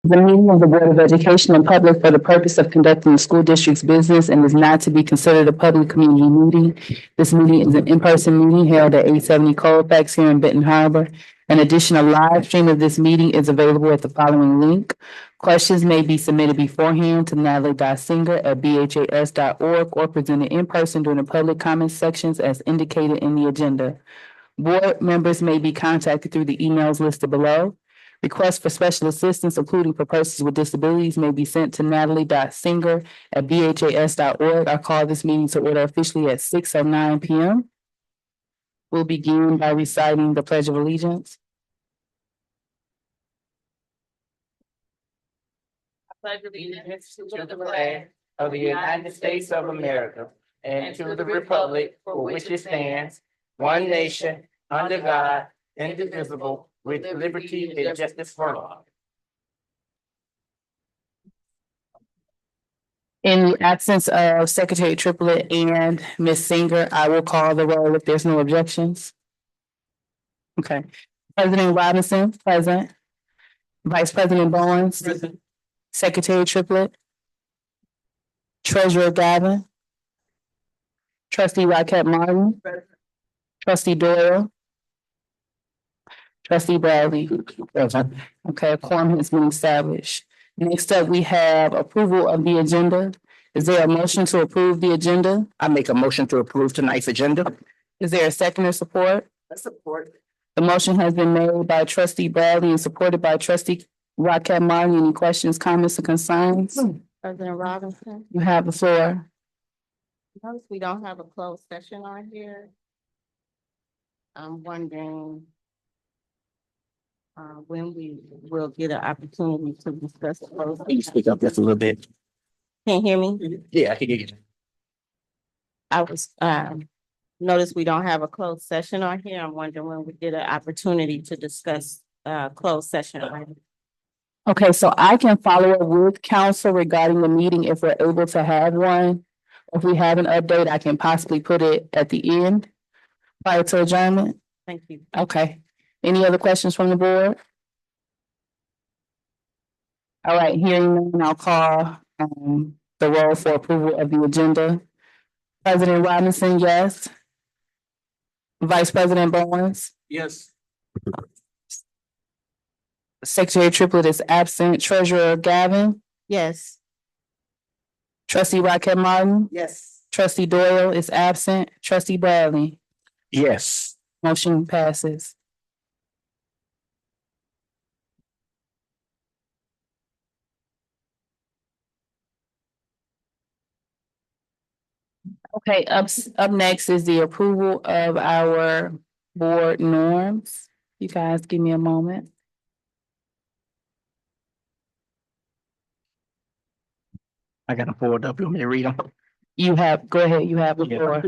The meeting of the Board of Education in public for the purpose of conducting the school district's business and is not to be considered a public community meeting. This meeting is an in-person meeting held at 870 Colfax here in Benton Harbor. In addition, a live stream of this meeting is available at the following link. Questions may be submitted beforehand to natalie.singer@bhas.org or presented in person during the public comment sections as indicated in the agenda. Board members may be contacted through the emails listed below. Requests for special assistance, including for persons with disabilities, may be sent to natalie.singer@bhas.org. I call this meeting to order officially at 6:09 p.m. We'll begin by reciting the Pledge of Allegiance. I pledge allegiance to the flag of the United States of America and to the republic for which it stands, one nation, under God, indivisible, with liberty and justice for all. In the absence of Secretary Triplett and Ms. Singer, I will call the roll if there's no objections. Okay. President Robinson, present. Vice President Bowens. Present. Secretary Triplett. Treasurer Gavin. Trustee Rocket Martin. Present. Trustee Doyle. Trustee Bradley. Present. Okay, a quorum has been established. Next up, we have approval of the agenda. Is there a motion to approve the agenda? I make a motion to approve tonight's agenda. Is there a second or support? I support. The motion has been made by Trustee Bradley and supported by Trustee Rocket Martin. Any questions, comments, or concerns? President Robinson, You have the floor. notice we don't have a closed session on here. I'm wondering when we will get an opportunity to discuss the closed. Can you speak up just a little bit? Can't hear me? Yeah, I can hear you. I was, notice we don't have a closed session on here. I'm wondering when we get an opportunity to discuss, closed session. Okay, so I can follow up with council regarding the meeting if we're able to have one. If we have an update, I can possibly put it at the end prior to adjournment. Thank you. Okay. Any other questions from the board? All right, hearing none, I'll call the roll for approval of the agenda. President Robinson, yes. Vice President Bowens, Yes. Secretary Triplett is absent. Treasurer Gavin, Yes. Trustee Rocket Martin, Yes. Trustee Doyle is absent. Trustee Bradley, Yes. motion passes. Okay, up next is the approval of our board norms. You guys give me a moment. I got them pulled up. You want me to read them? You have, go ahead, you have the floor.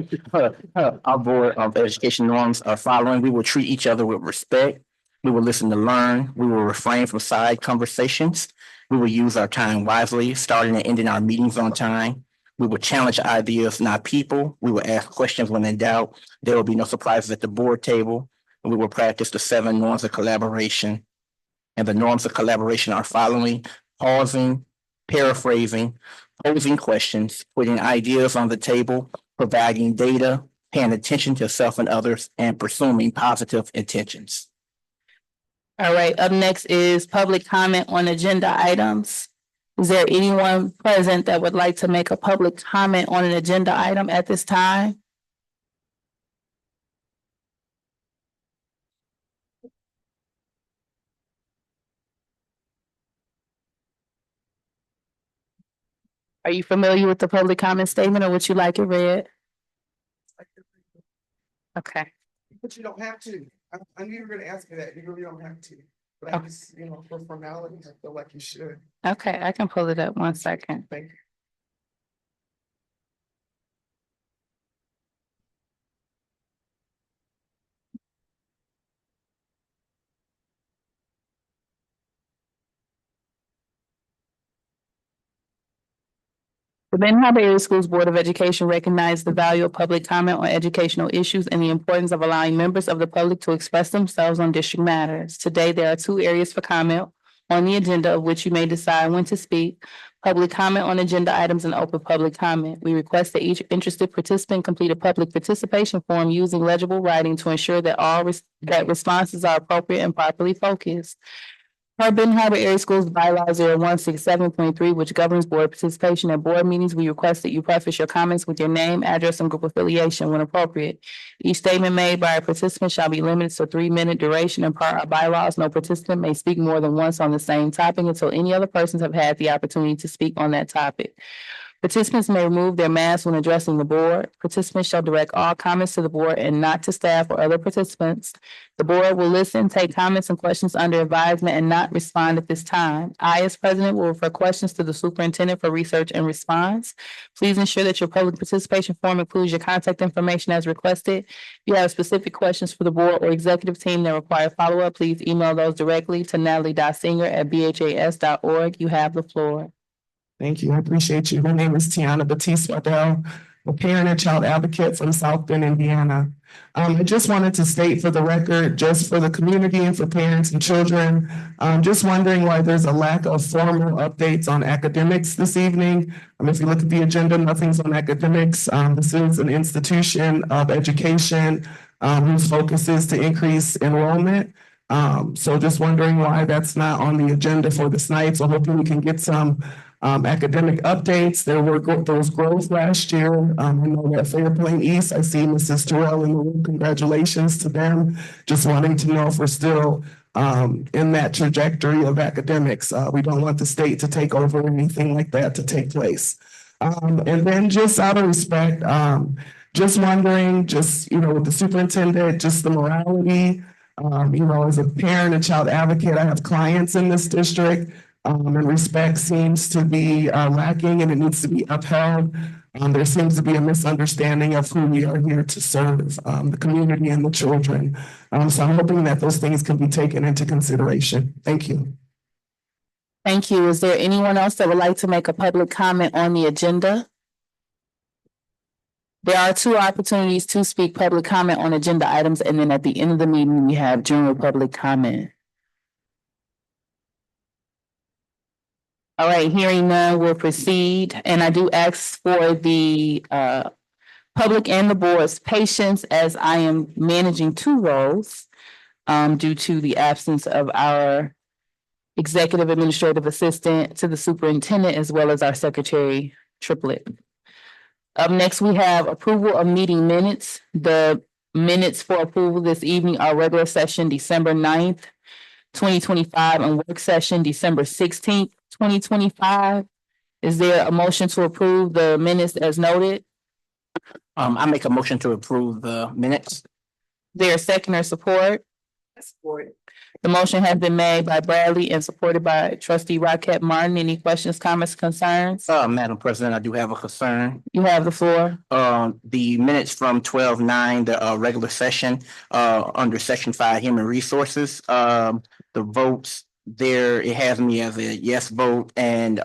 Our board of education norms are following. We will treat each other with respect. We will listen to learn. We will refrain from side conversations. We will use our time wisely, starting and ending our meetings on time. We will challenge ideas, not people. We will ask questions when in doubt. There will be no surprises at the board table. And we will practice the 7 norms of collaboration. And the norms of collaboration are following: pausing, paraphrasing, posing questions, putting ideas on the table, providing data, paying attention to self and others, and pursuing positive intentions. All right, up next is public comment on agenda items. Is there anyone present that would like to make a public comment on an agenda item at this time? Are you familiar with the public comment statement or would you like it read? Okay. But you don't have to. I knew you were gonna ask me that. You really don't have to. But I Okay. just, for formalities, I feel like you should. Okay, I can pull it up 1 second. Thank you. The Benton Harbor Area Schools Board of Education recognizes the value of public comment on educational issues and the importance of allowing members of the public to express themselves on district matters. Today, there are 2 areas for comment on the agenda of which you may decide when to speak. Public comment on agenda items and open public comment. We request that each interested participant complete a public participation form using legible writing to ensure that that responses are appropriate and properly focused. Per Benton Harbor Area Schools bylaw 0167.3, which governs board participation at board meetings, we request that you preface your comments with your name, address, and group affiliation when appropriate. Each statement made by a participant shall be limited to a 3-minute duration, and per our bylaws, no participant may speak more than once on the same topic until any other persons have had the opportunity to speak on that topic. Participants may remove their masks when addressing the board. Participants shall direct all comments to the board and not to staff or other participants. The board will listen, take comments and questions under advisement, and not respond at this time. I, as president, will refer questions to the superintendent for research and response. Please ensure that your public participation form includes your contact information as requested. If you have specific questions for the board or executive team that require follow-up, please email those directly to natalie.singer@bhas.org. You have the floor. Thank you. I appreciate you. My name is Tiana Batiste Waddell, a parent and child advocate from South Bend, Indiana. I just wanted to state for the record, just for the community and for parents and children, just wondering why there's a lack of formal updates on academics this evening. If you look at the agenda, nothing's on academics. This is an institution of education whose focus is to increase enrollment. So just wondering why that's not on the agenda for this night. So hoping we can get some academic updates. There was growth last year. I know that Fairplain East, I see Mrs. Terrell in the room. Congratulations to them. Just wanting to know if we're still in that trajectory of academics. We don't want the state to take over or anything like that to take place. And then just out of respect, just wondering, with the superintendent, just the morality, as a parent and child advocate, I have clients in this district. And respect seems to be lacking and it needs to be upheld. There seems to be a misunderstanding of who we are here to serve, the community and the children. So I'm hoping that those things can be taken into consideration. Thank you. Thank you. Is there anyone else that would like to make a public comment on the agenda? There are 2 opportunities to speak public comment on agenda items, and then at the end of the meeting, we have general public comment. All right, hearing none, we'll proceed. And I do ask for the public and the board's patience as I am managing 2 roles due to the absence of our executive administrative assistant to the superintendent as well as our secretary triplet. Up next, we have approval of meeting minutes. The minutes for approval this evening are regular session December 9th, 2025, and work session December 16th, 2025. Is there a motion to approve the minutes as noted? I make a motion to approve the minutes. Is there a second or support? Support. The motion has been made by Bradley and supported by trustee Rocket Martin. Any questions, comments, concerns? Madam President, I do have a concern. You have the floor. The minutes from 12/9, the regular session, under section 5, human resources, the votes there, it has me as a yes vote and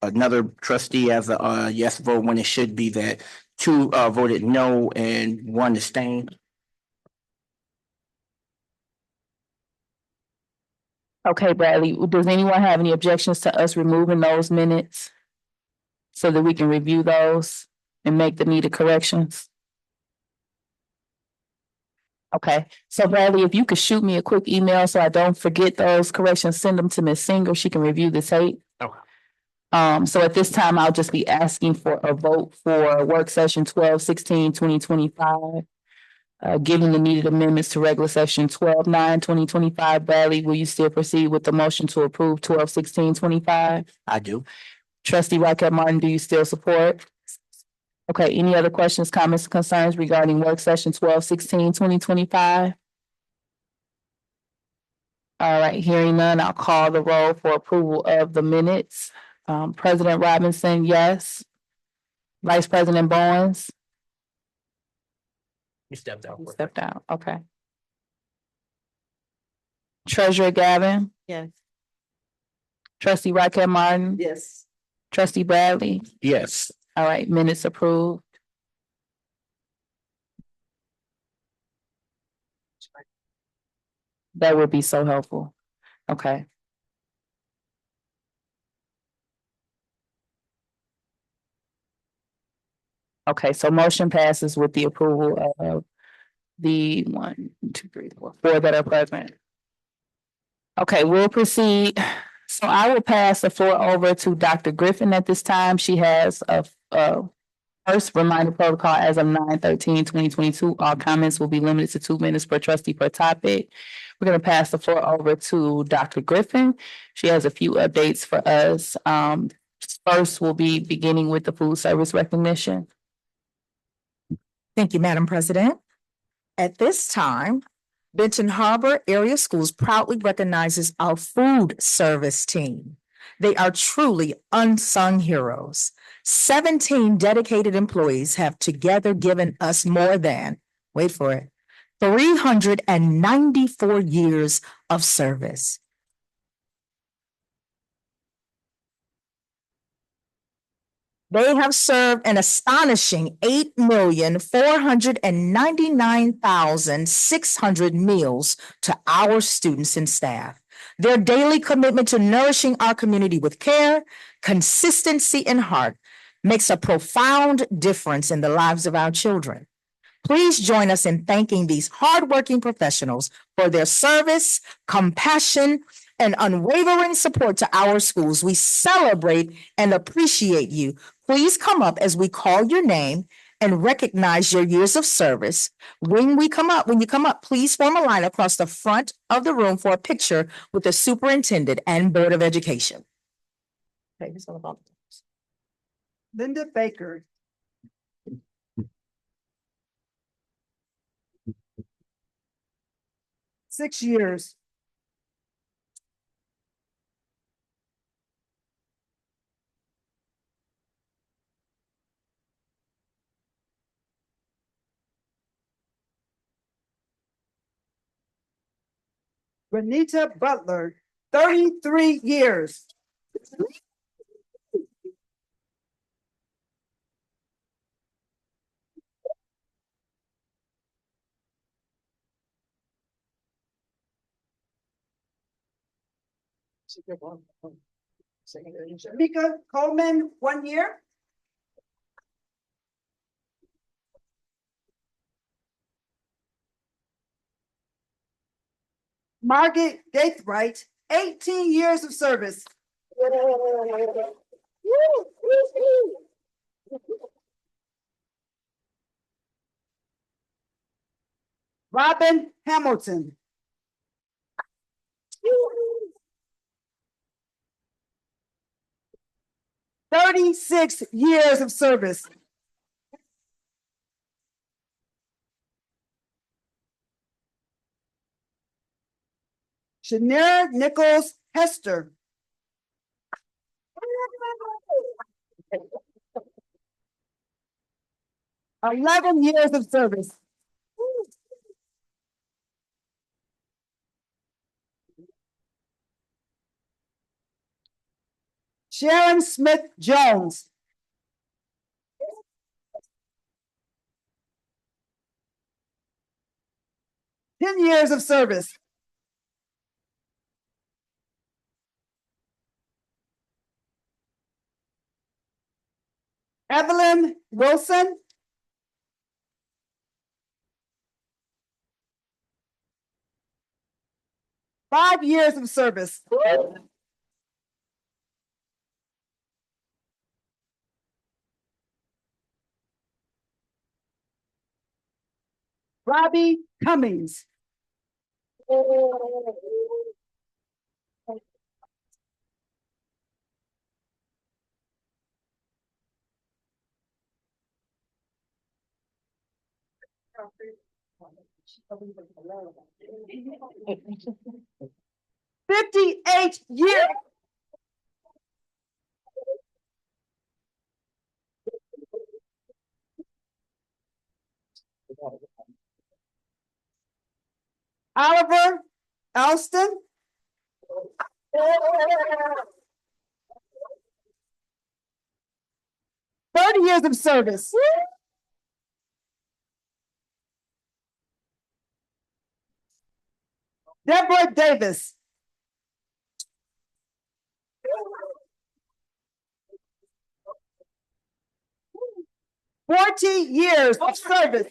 another trustee as a yes vote when it should be that 2 voted no and 1 abstained. Okay, Bradley, does anyone have any objections to us removing those minutes so that we can review those and make the needed corrections? Okay, so Bradley, if you could shoot me a quick email so I don't forget those corrections, send them to Ms. Singer. She can review the tape. Okay. So at this time, I'll just be asking for a vote for work session 12/16/2025. Given the needed amendments to regular session 12/9/2025, Bradley, will you still proceed with the motion to approve 12/16/25? I do. Trustee Rocket Martin, do you still support? Okay, any other questions, comments, concerns regarding work session 12/16/2025? All right, hearing none, I'll call the roll for approval of the minutes. President Robinson, yes. Vice President Bowens? You stepped out. You stepped out, okay. Treasurer Gavin? Yes. Trustee Rocket Martin? Yes. Trustee Bradley? Yes. All right, minutes approved. That would be so helpful. Okay. Okay, so motion passes with the approval of the 1, 2, 3, 4, 4 that are present. Okay, we'll proceed. So I will pass the floor over to Dr. Griffin at this time. She has a first reminder protocol as of 9/13/2022. All comments will be limited to 2 minutes per trustee per topic. We're gonna pass the floor over to Dr. Griffin. She has a few updates for us. First, we'll be beginning with the food service recognition. Thank you, Madam President. At this time, Benton Harbor Area Schools proudly recognizes our food service team. They are truly unsung heroes. 17 dedicated employees have together given us more than, wait for it, 394 years of service. They have served an astonishing 8,499,600 meals to our students and staff. Their daily commitment to nourishing our community with care, consistency, and heart makes a profound difference in the lives of our children. Please join us in thanking these hardworking professionals for their service, compassion, and unwavering support to our schools. We celebrate and appreciate you. Please come up as we call your name and recognize your years of service. When you come up, please form a line across the front of the room for a picture with the superintendent and Board of Education. Okay, who's gonna volunteer? Linda Baker. Six years. Renita Butler, 33 years. Mika Coleman, 1 year. Margaret Gaithright, 18 years of service. Robin Hamilton. 36 years of service. Shanira Nichols Hester. 11 years of service. Sharon Smith Jones. 10 years of service. Evelyn Wilson. 5 years of service. Robbie Cummings. 58 years. Oliver Alston. 30 years of service. Deborah Davis. 40 years of service.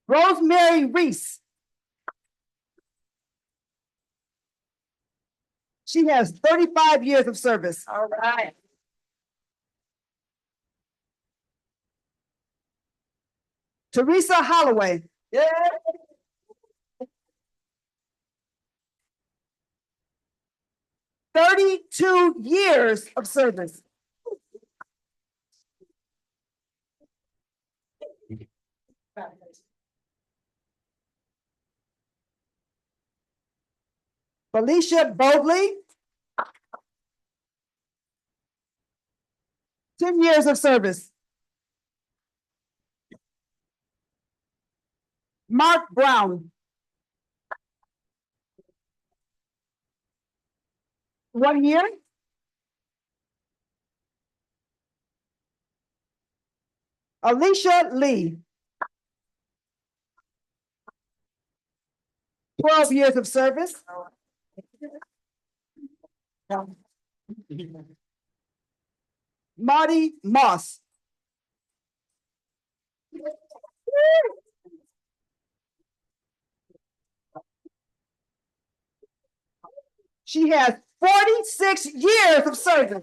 Rosemary Reese. She has 35 years of service. All right. Teresa Holloway. 32 years of service. Felicia Bobley. 10 years of service. Mark Brown. 1 year. Alicia Lee. 12 years of service. Marty Moss. She has 46 years of service.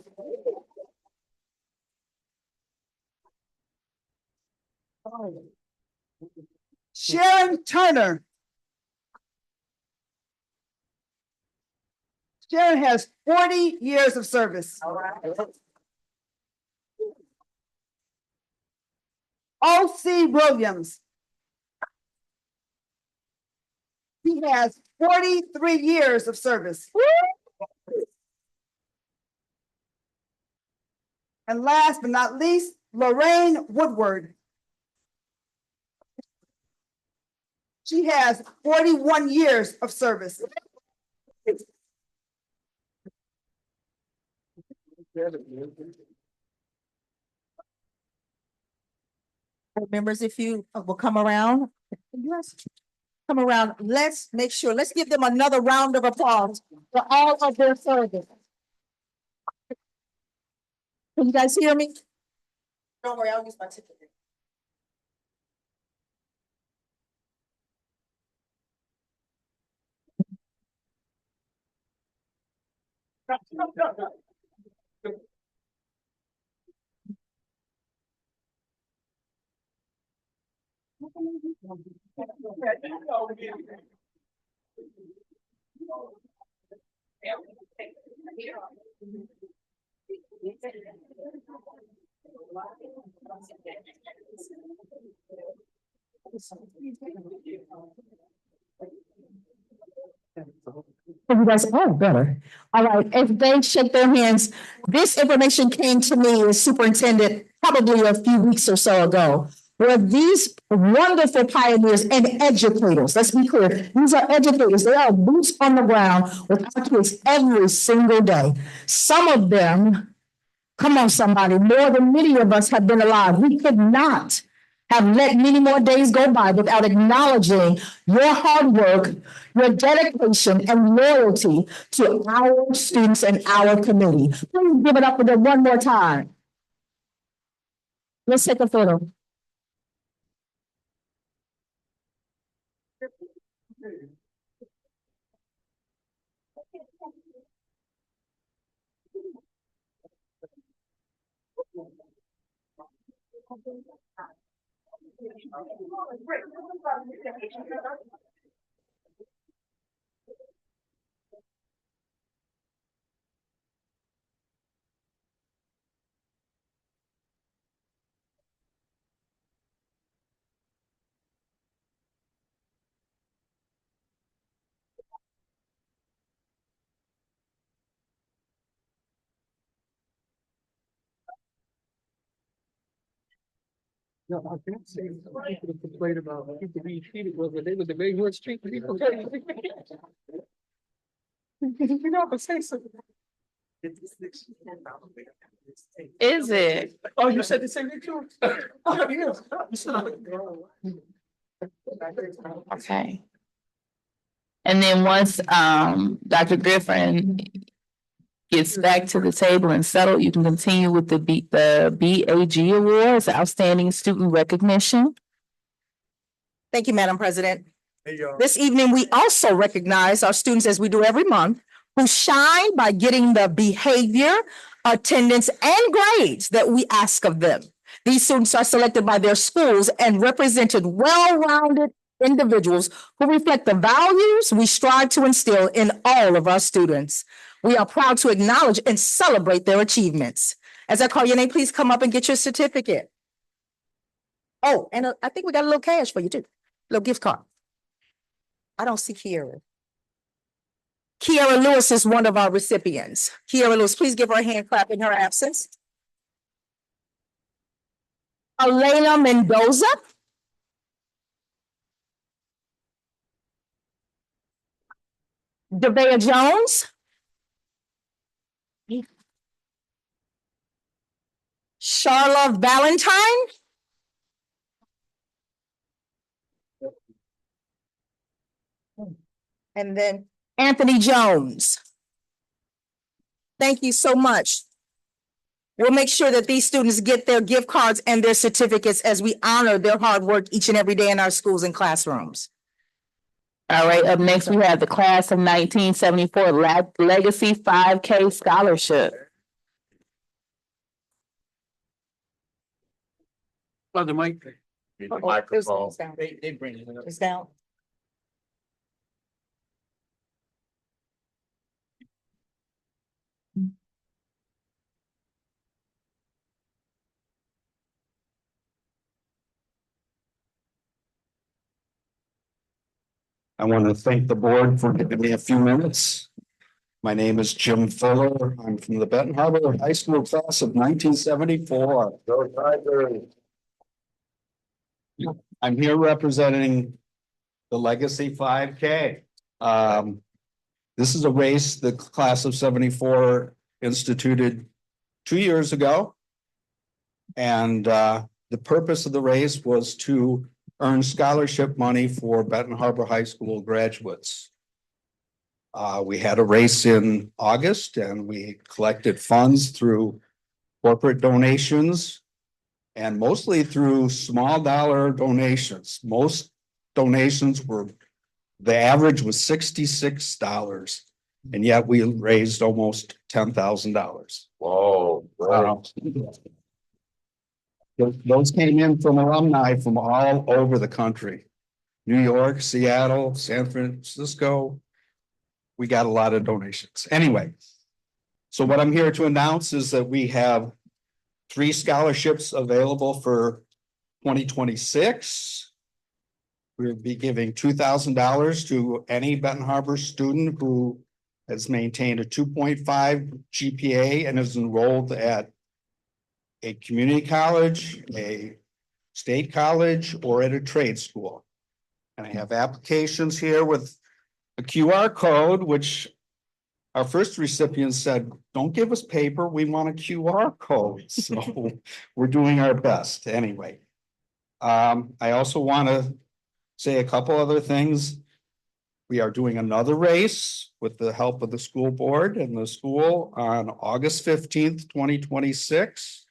Sharon Turner. Sharon has 40 years of service. O.C. Williams. He has 43 years of service. And last but not least, Lorraine Woodward. She has 41 years of service. Members, if you will come around. Yes. Come around, let's make sure, let's give them another round of applause for all of their service. Can you guys hear me? Don't worry, I'll use my ticket. You guys, oh, better. All right, if they shake their hands, this information came to me as superintendent probably a few weeks or so ago. Where these wonderful pioneers and educators, let's be clear, these are educators, they are boots on the ground with our kids every single day. Some of them, come on somebody, more than many of us have been alive. We could not have let many more days go by without acknowledging your hard work, your dedication and loyalty to our students and our community. Please give it up for them one more time. Let's take a photo. No, I can't say. People complain about people being cheated, but they were the main ones treating people. You know, but say something. Is it? Oh, you said the same thing too? Oh, yes. Okay. And then once Dr. Griffin gets back to the table and settled, you can continue with the BAG Awards, Outstanding Student Recognition. Thank you, Madam President. This evening, we also recognize our students, as we do every month, who shine by getting the behavior, attendance, and grades that we ask of them. These students are selected by their schools and represented well-rounded individuals who reflect the values we strive to instill in all of our students. We are proud to acknowledge and celebrate their achievements. As I call your name, please come up and get your certificate. Oh, and I think we got a little cash for you too, little gift card. I don't see Kiara. Kiara Lewis is one of our recipients. Kiara Lewis, please give her a hand clap in her absence. Elena Mendoza. Devea Jones. Charla Valentine. And then Anthony Jones. Thank you so much. We'll make sure that these students get their gift cards and their certificates as we honor their hard work each and every day in our schools and classrooms. All right, up next, we have the class of 1974 Legacy 5K Scholarship. On the mic. Microphone. They bring it up. It's down. I want to thank the board for giving me a few minutes. My name is Jim Fuller. I'm from the Benton Harbor High School class of 1974. I'm here representing the Legacy 5K. This is a race the class of 74 instituted 2 years ago. And the purpose of the race was to earn scholarship money for Benton Harbor High School graduates. We had a race in August and we collected funds through corporate donations and mostly through small dollar donations. Most donations were, the average was $66, and yet we raised almost $10,000. Whoa. Wow. Those came in from alumni from all over the country. New York, Seattle, San Francisco. We got a lot of donations. Anyway, so what I'm here to announce is that we have 3 scholarships available for 2026. We'll be giving $2,000 to any Benton Harbor student who has maintained a 2.5 GPA and is enrolled at a community college, a state college, or at a trade school. And I have applications here with a QR code, which our first recipient said, don't give us paper, we want a QR code. So we're doing our best anyway. I also want to say a couple other things. We are doing another race with the help of the school board and the school on August 15th, 2026.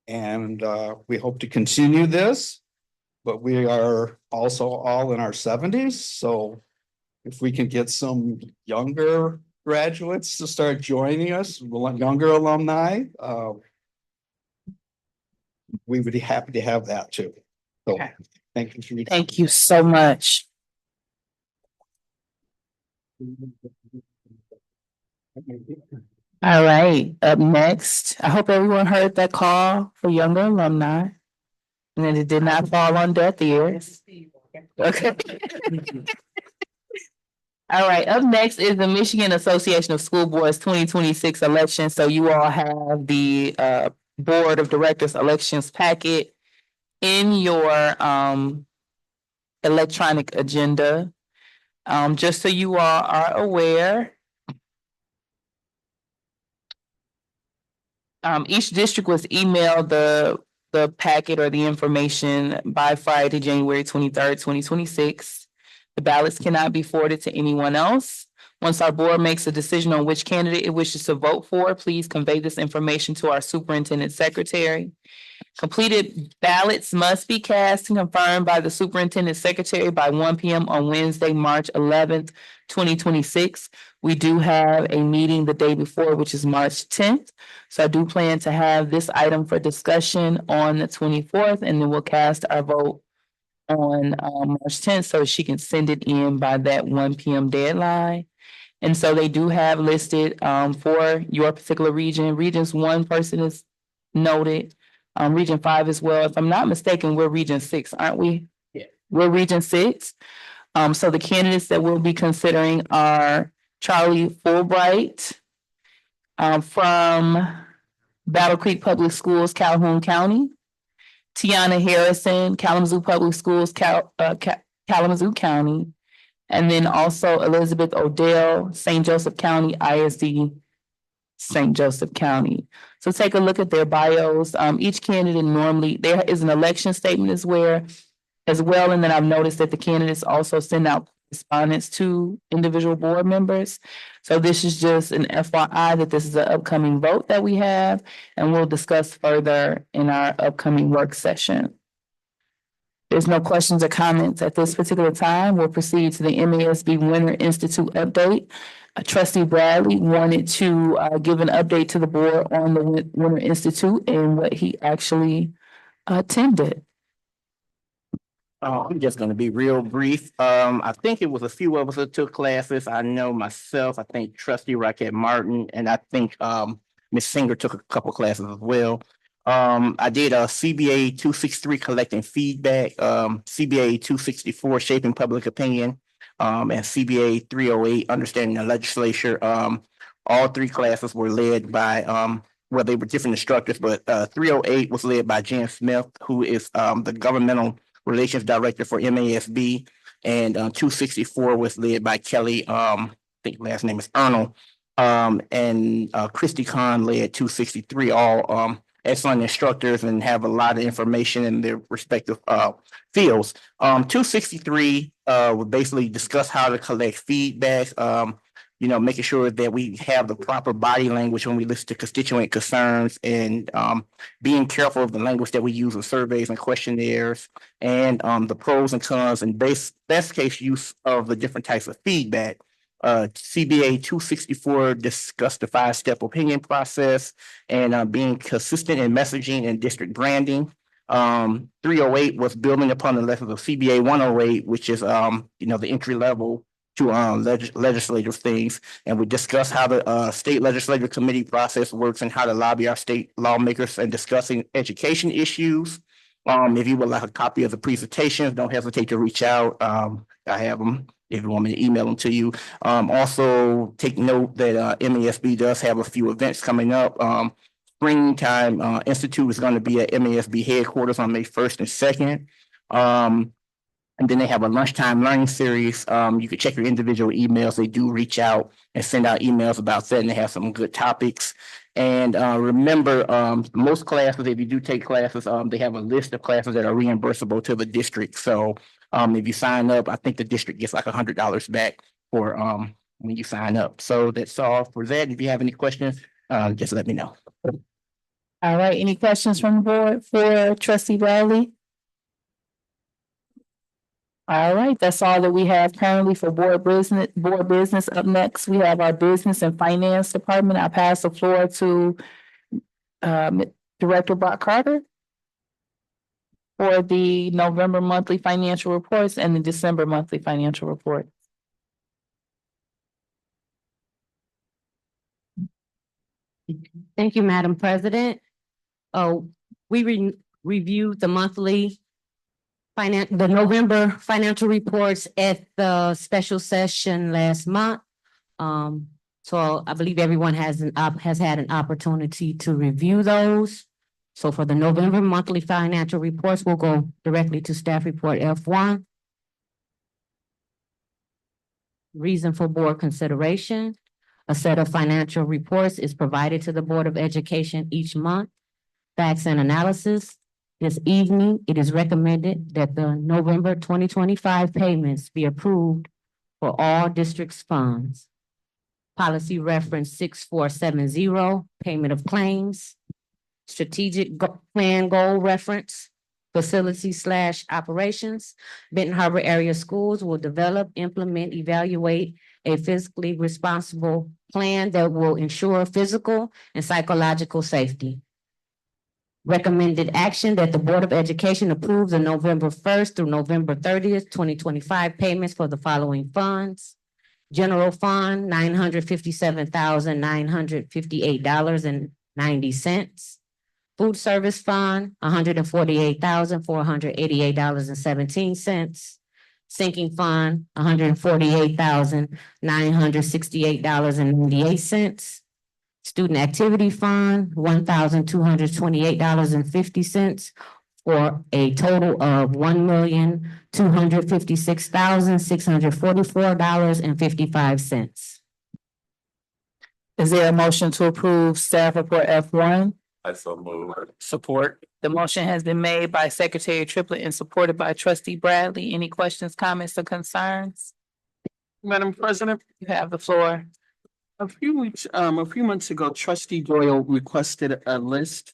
And we hope to continue this, but we are also all in our 70s. So if we can get some younger graduates to start joining us, younger alumni, we would be happy to have that too. So Okay. Thank you. Thank you so much. All right, up next, I hope everyone heard that call for younger alumni. And that it did not fall on deaf ears. Okay. All right, up next is the Michigan Association of School Boards 2026 election. So you all have the Board of Directors elections packet in your electronic agenda. Just so you all are aware, each district was emailed the packet or the information by Friday, January 23rd, 2026. The ballots cannot be forwarded to anyone else. Once our board makes a decision on which candidate it wishes to vote for, please convey this information to our superintendent secretary. Completed ballots must be cast and confirmed by the superintendent secretary by 1 p.m. on Wednesday, March 11th, 2026. We do have a meeting the day before, which is March 10th. So I do plan to have this item for discussion on the 24th, and then we'll cast our vote on March 10th so she can send it in by that 1 p.m. deadline. And so they do have listed for your particular region. Regions 1 person is noted. Region 5 as well. If I'm not mistaken, we're Region 6, aren't we? Yeah. We're Region 6. So the candidates that we'll be considering are Charlie Fulbright from Battle Creek Public Schools, Calhoun County. Tiana Harrison, Kalamazoo Public Schools, Kalamazoo County. And then also Elizabeth Odell, St. Joseph County ISD, St. Joseph County. So take a look at their bios. Each candidate normally, there is an election statement as well. And then I've noticed that the candidates also send out correspondence to individual board members. So this is just an FYI that this is an upcoming vote that we have, and we'll discuss further in our upcoming work session. There's no questions or comments at this particular time. We'll proceed to the MASB Winter Institute update. Trustee Bradley wanted to give an update to the board on the Winter Institute and what he actually attended. I'm just gonna be real brief. I think it was a few of us that took classes. I know myself, I think Trustee Raquel Martin, and I think Ms. Singer took a couple classes as well. I did a CBA 263 collecting feedback, CBA 264 shaping public opinion, and CBA 308 understanding the legislature. All three classes were led by well, they were different instructors, but 308 was led by Jen Smith, who is the governmental relations director for MASB, and 264 was led by Kelly, I think last name is Arnold, and Christy Khan led 263, all excellent instructors and have a lot of information in their respective fields. 263 would basically discuss how to collect feedback, making sure that we have the proper body language when we listen to constituent concerns, and being careful of the language that we use in surveys and questionnaires, and the pros and cons and best case use of the different types of feedback. CBA 264 discussed the 5-step opinion process and being consistent in messaging and district branding. 308 was building upon the lessons of CBA 108, which is the entry level to legislative things, and we discuss how the state legislative committee process works and how to lobby our state lawmakers and discussing education issues. If you would like a copy of the presentations, don't hesitate to reach out. I have them if you want me to email them to you. Also take note that MASB does have a few events coming up. Springtime Institute is going to be at MASB headquarters on May 1st and 2nd. And then they have a lunchtime learning series. You can check your individual emails. They do reach out and send out emails about that, and they have some good topics. And remember, most classes, if you do take classes, they have a list of classes that are reimbursable to the district. So if you sign up, I think the district gets like $100 back for when you sign up. So that's all for that. If you have any questions, just let me know. All right, any questions from the board for Trustee Bradley? All right, that's all that we have currently for board business. Up next, we have our business and finance department. I pass the floor to Director Brock Carter for the November monthly financial reports and the December monthly financial report. Thank you, Madam President. We reviewed the the November financial reports at the special session last month. So I believe everyone has had an opportunity to review those. So for the November monthly financial reports, we'll go directly to staff report F1. Reason for board consideration. A set of financial reports is provided to the Board of Education each month. Facts and analysis. This evening, it is recommended that the November 2025 payments be approved for all district's funds. Policy reference 6470, payment of claims. Strategic plan goal reference, facility/operations. Benton Harbor area schools will develop, implement, evaluate a fiscally responsible plan that will ensure physical and psychological safety. Recommended action that the Board of Education approves the November 1st through November 30th, 2025 payments for the following funds. General Fund, $957,958.90. Food Service Fund, $148,488.17. Sinking Fund, $148,968.98. Student Activity Fund, $1,228.50 for a total of $1,256,644.55. Is there a motion to approve staff report F1? I so move. Support. The motion has been made by Secretary Triplett and supported by Trustee Bradley. Any questions, comments, or concerns? Madam President, You have the floor. a few months ago, Trustee Doyle requested a list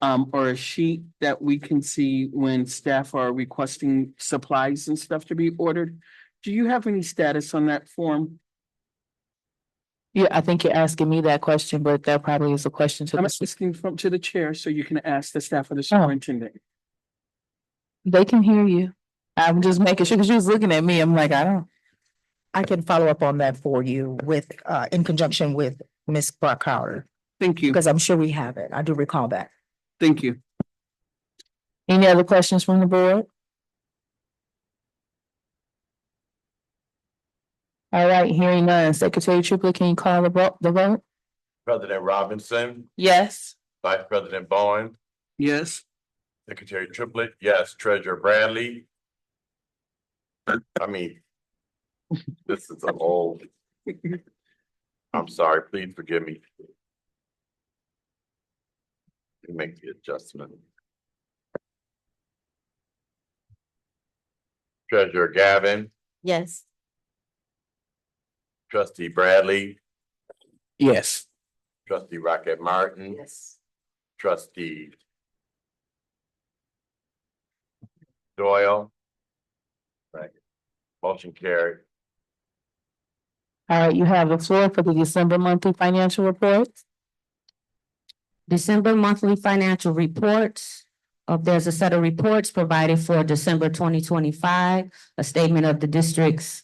or a sheet that we can see when staff are requesting supplies and stuff to be ordered. Do you have any status on that form? Yeah, I think you're asking me that question, but that probably is a question to I'm the, asking to the chair so you can ask the staff of the superintendent. they can hear you. I'm just making sure, because you was looking at me. I'm like, I don't. I can follow up on that for you with, in conjunction with Ms. Brockhauer, Thank you. because I'm sure we have it. I do recall that. Thank you. Any other questions from the board? All right, hearing none. Secretary Triplett, can you call the vote? President Robinson, Yes. Vice President Bowen, Yes. Secretary Triplett, yes. Treasurer Bradley. I mean, this is an old. I'm sorry, please forgive me. Make the adjustment. Treasurer Gavin, Yes. Trustee Bradley, Yes. Trustee Rocket Martin, Yes. Trustee Doyle. Right. Motion carried. All right, you have the floor for the December monthly financial reports. December monthly financial reports. There's a set of reports provided for December 2025, a statement of the district's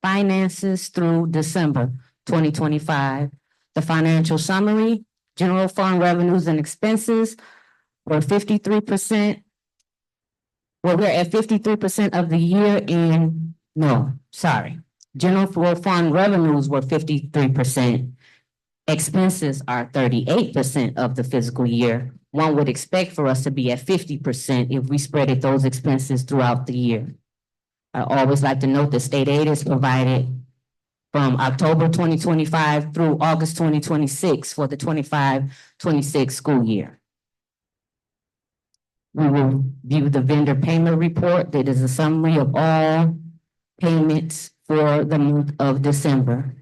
finances through December 2025. The financial summary, general fund revenues and expenses were 53%. Well, we're at 53% of the year General fund revenues were 53%. Expenses are 38% of the fiscal year. One would expect for us to be at 50% if we spreaded those expenses throughout the year. I always like to note that state aid is provided from October 2025 through August 2026 for the 25-26 school year. We will view the vendor payment report that is a summary of all payments for the month of December.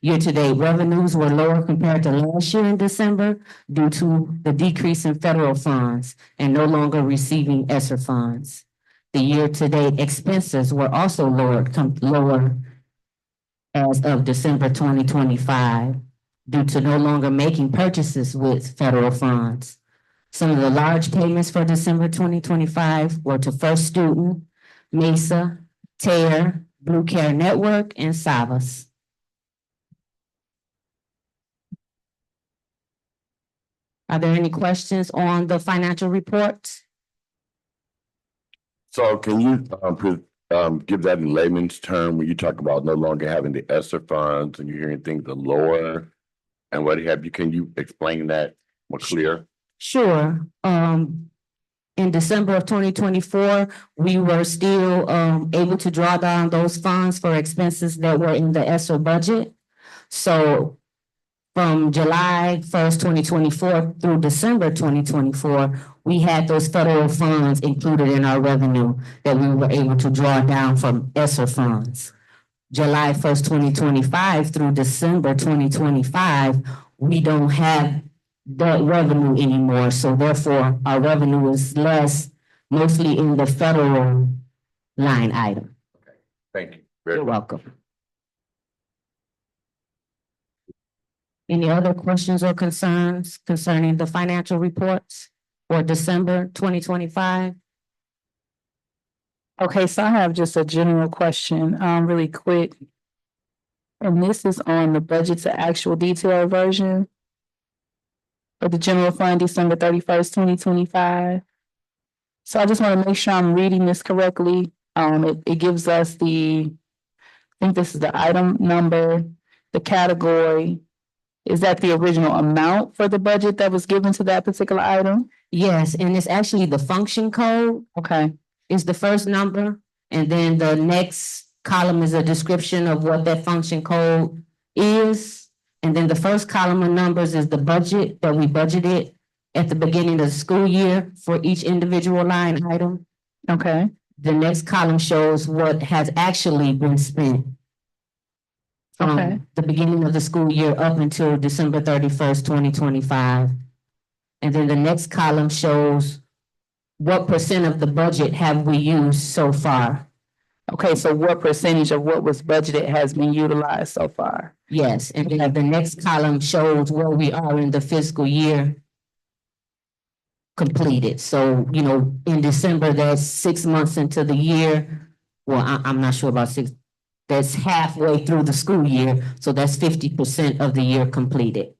Year-to-date revenues were lower compared to last year in December due to the decrease in federal funds and no longer receiving ESSER funds. The year-to-date expenses were also lower as of December 2025 due to no longer making purchases with federal funds. Some of the large payments for December 2025 were to First Student, Mesa, TARE, Blue Care Network, and Savas. Are there any questions on the financial reports? So can you give that in layman's term when you talk about no longer having the ESSER funds and you're hearing things are lower and what have you? Can you explain that more clear? Sure. In December of 2024, we were still able to draw down those funds for expenses that were in the ESSER budget. So from July 1st, 2024 through December 2024, we had those federal funds included in our revenue that we were able to draw down from ESSER funds. July 1st, 2025 through December 2025, we don't have that revenue anymore. So therefore, our revenue is less, mostly in the federal line item. Thank you. You're welcome. Any other questions or concerns concerning the financial reports for December 2025? Okay, so I have just a general question, really quick. And this is on the budget to actual detail version for the general fund, December 31st, 2025. So I just want to make sure I'm reading this correctly. It gives us I think this is the item number, the category. Is that the original amount for the budget that was given to that particular item? Yes, and it's actually the function code Okay, is the first number, and then the next column is a description of what that function code is. And then the first column of numbers is the budget that we budgeted at the beginning of the school year for each individual line item. okay, The next column shows what has actually been spent okay, from the beginning of the school year up until December 31st, 2025. And then the next column shows what percent of the budget have we used so far? okay. So what percentage of what was budgeted has been utilized so far? Yes, and then the next column shows where we are in the fiscal year completed. So, you know, in December, that's 6 months into the year. Well, I'm not sure about six, that's halfway through the school year. So that's 50% of the year completed.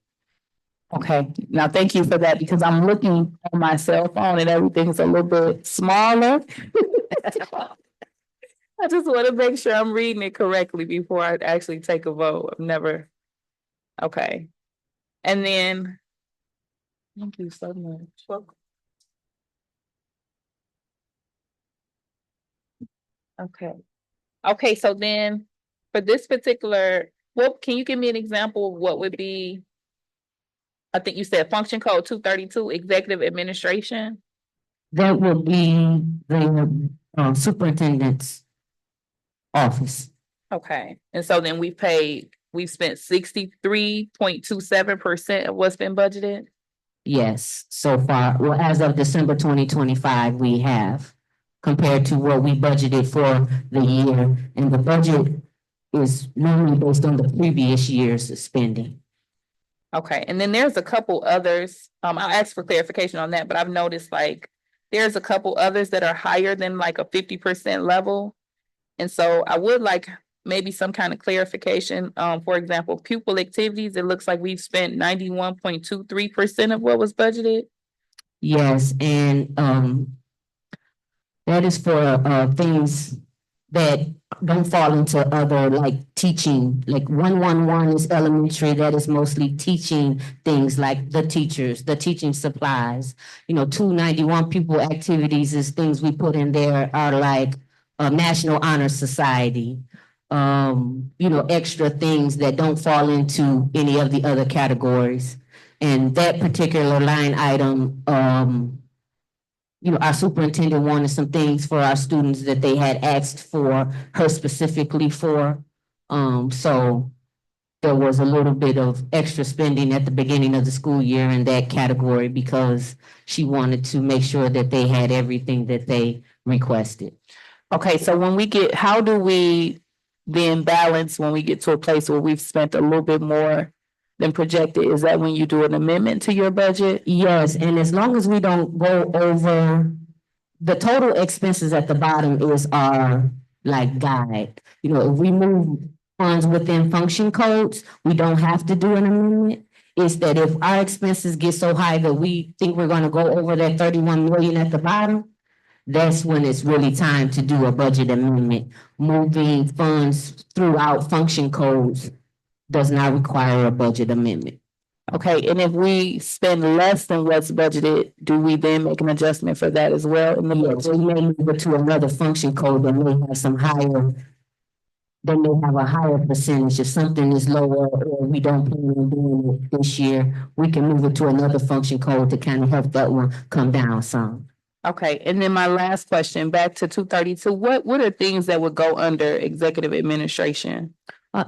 Okay, now thank you for that because I'm looking on my cell phone and everything's a little bit smaller. I just want to make sure I'm reading it correctly before I actually take a vote. I've never. Okay. And then. Thank you so much. Welcome. Okay. Okay, so then for this particular, well, can you give me an example of what would be? I think you said function code 232, executive administration. That would be the superintendent's office. Okay, and so then we've spent 63.27% of what's been budgeted. Yes, so far, well, as of December 2025, we have compared to what we budgeted for the year. And the budget is normally based on the previous year's spending. Okay, and then there's a couple others. I'll ask for clarification on that, but I've noticed like there's a couple others that are higher than like a 50% level. And so I would like maybe some kind of clarification. For example, pupil activities, it looks like we've spent 91.23% of what was budgeted. Yes, and that is for things that don't fall into other like teaching, like 111 is elementary, that is mostly teaching things like the teachers, the teaching supplies. You know, 291 pupil activities is things we put in there are like a National Honor Society, you know, extra things that don't fall into any of the other categories. And that particular line item, you know, our superintendent wanted some things for our students that they had asked for her specifically for. So there was a little bit of extra spending at the beginning of the school year in that category because she wanted to make sure that they had everything that they requested. Okay, so how do we then balance when we get to a place where we've spent a little bit more than projected? Is that when you do an amendment to your budget? Yes, and as long as we don't go over, the total expenses at the bottom is our like guide. You know, if we move funds within function codes, we don't have to do an amendment. It's that if our expenses get so high that we think we're gonna go over that 31 million at the bottom, that's when it's really time to do a budget amendment. Moving funds throughout function codes does not require a budget amendment. Okay, and if we spend less than what's budgeted, do we then make an adjustment for that as well? In the Yes, we may move it to another function code that may have some higher, they may have a higher percentage. If something is lower or we don't plan on doing it this year, we can move it to another function code to kind of help that one come down some. Okay, and then my last question, back to 232, what are things that would go under executive administration?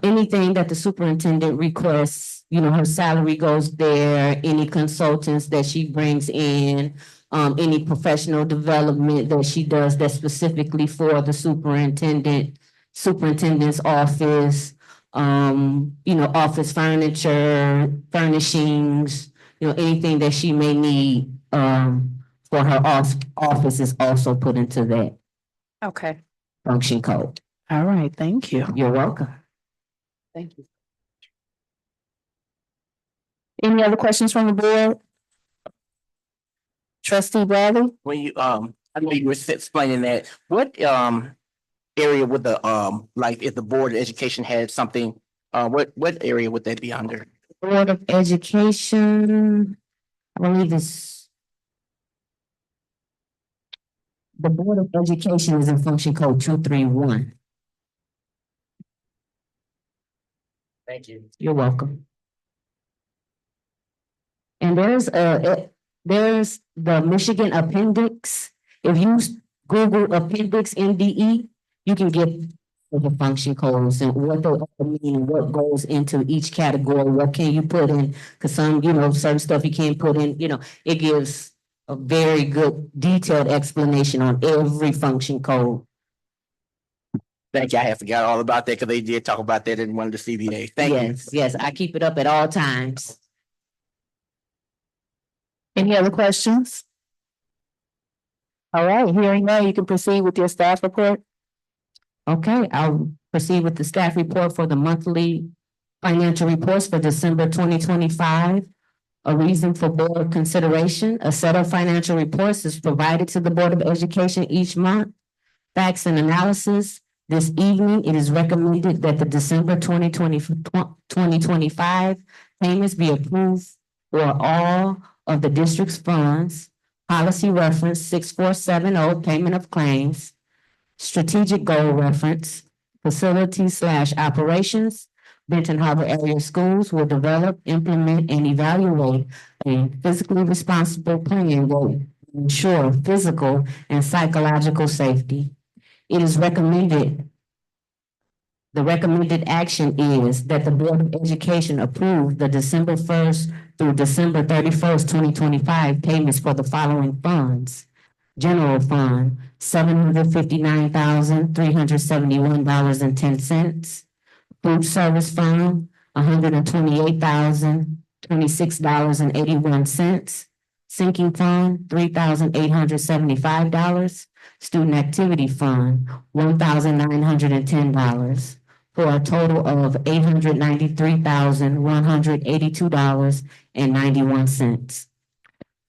Anything that the superintendent requests, you know, her salary goes there, any consultants that she brings in, any professional development that she does that's specifically for the superintendent's office, you know, office furniture, furnishings, you know, anything that she may need, for her office is also put into that Okay, function code. all right, thank you. You're welcome. Thank you. Any other questions from the board? Trustee Bradley? When you, I know you were explaining that, what, area would the, like, if the Board of Education had something, what area would that be under? Board of Education, I believe it's the Board of Education is in function code 231. Thank you. You're welcome. And there's the Michigan appendix. If you Google appendix NDE, you can get the function codes and what they all mean, what goes into each category, what can you put in, because some, you know, certain stuff you can't put in, you know, it gives a very good detailed explanation on every function code. Thank you. I had forgot all about that because they did talk about that in one of the CBA. Thank you. Yes, I keep it up at all times. Any other questions? All right, hearing none, you can proceed with your staff report. Okay, I'll proceed with the staff report for the monthly financial reports for December 2025. A reason for board consideration, a set of financial reports is provided to the Board of Education each month. Facts and analysis. This evening, it is recommended that the December 2025 payments be approved for all of the district's funds. Policy reference 6470, payment of claims. Strategic goal reference, facilities/operations. Benton Harbor area schools will develop, implement, and evaluate a physically responsible plan that ensure physical and psychological safety. It is recommended, the recommended action is that the Board of Education approve the December 1st through December 31st, 2025 payments for the following funds. General Fund, $759,371.10. Food Service Fund, $128,026.81. Sinking Fund, $3,875. Student Activity Fund, $1,910. For a total of $893,182.91.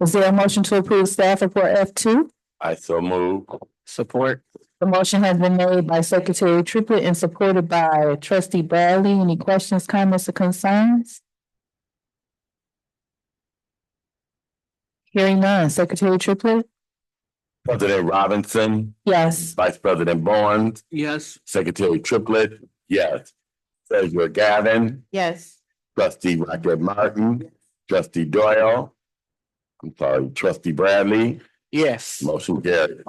Is there a motion to approve staff report F2? I so move. Support. The motion has been made by Secretary Triplett and supported by Trustee Bradley. Any questions, comments, or concerns? Hearing none. Secretary Triplett? President Robinson, Yes. Vice President Barnes, Yes. Secretary Triplett, yes. Treasurer Gavin, Yes. Trustee Rocket Martin, Trustee Doyle. I'm sorry, Trustee Bradley, Yes. motion carried.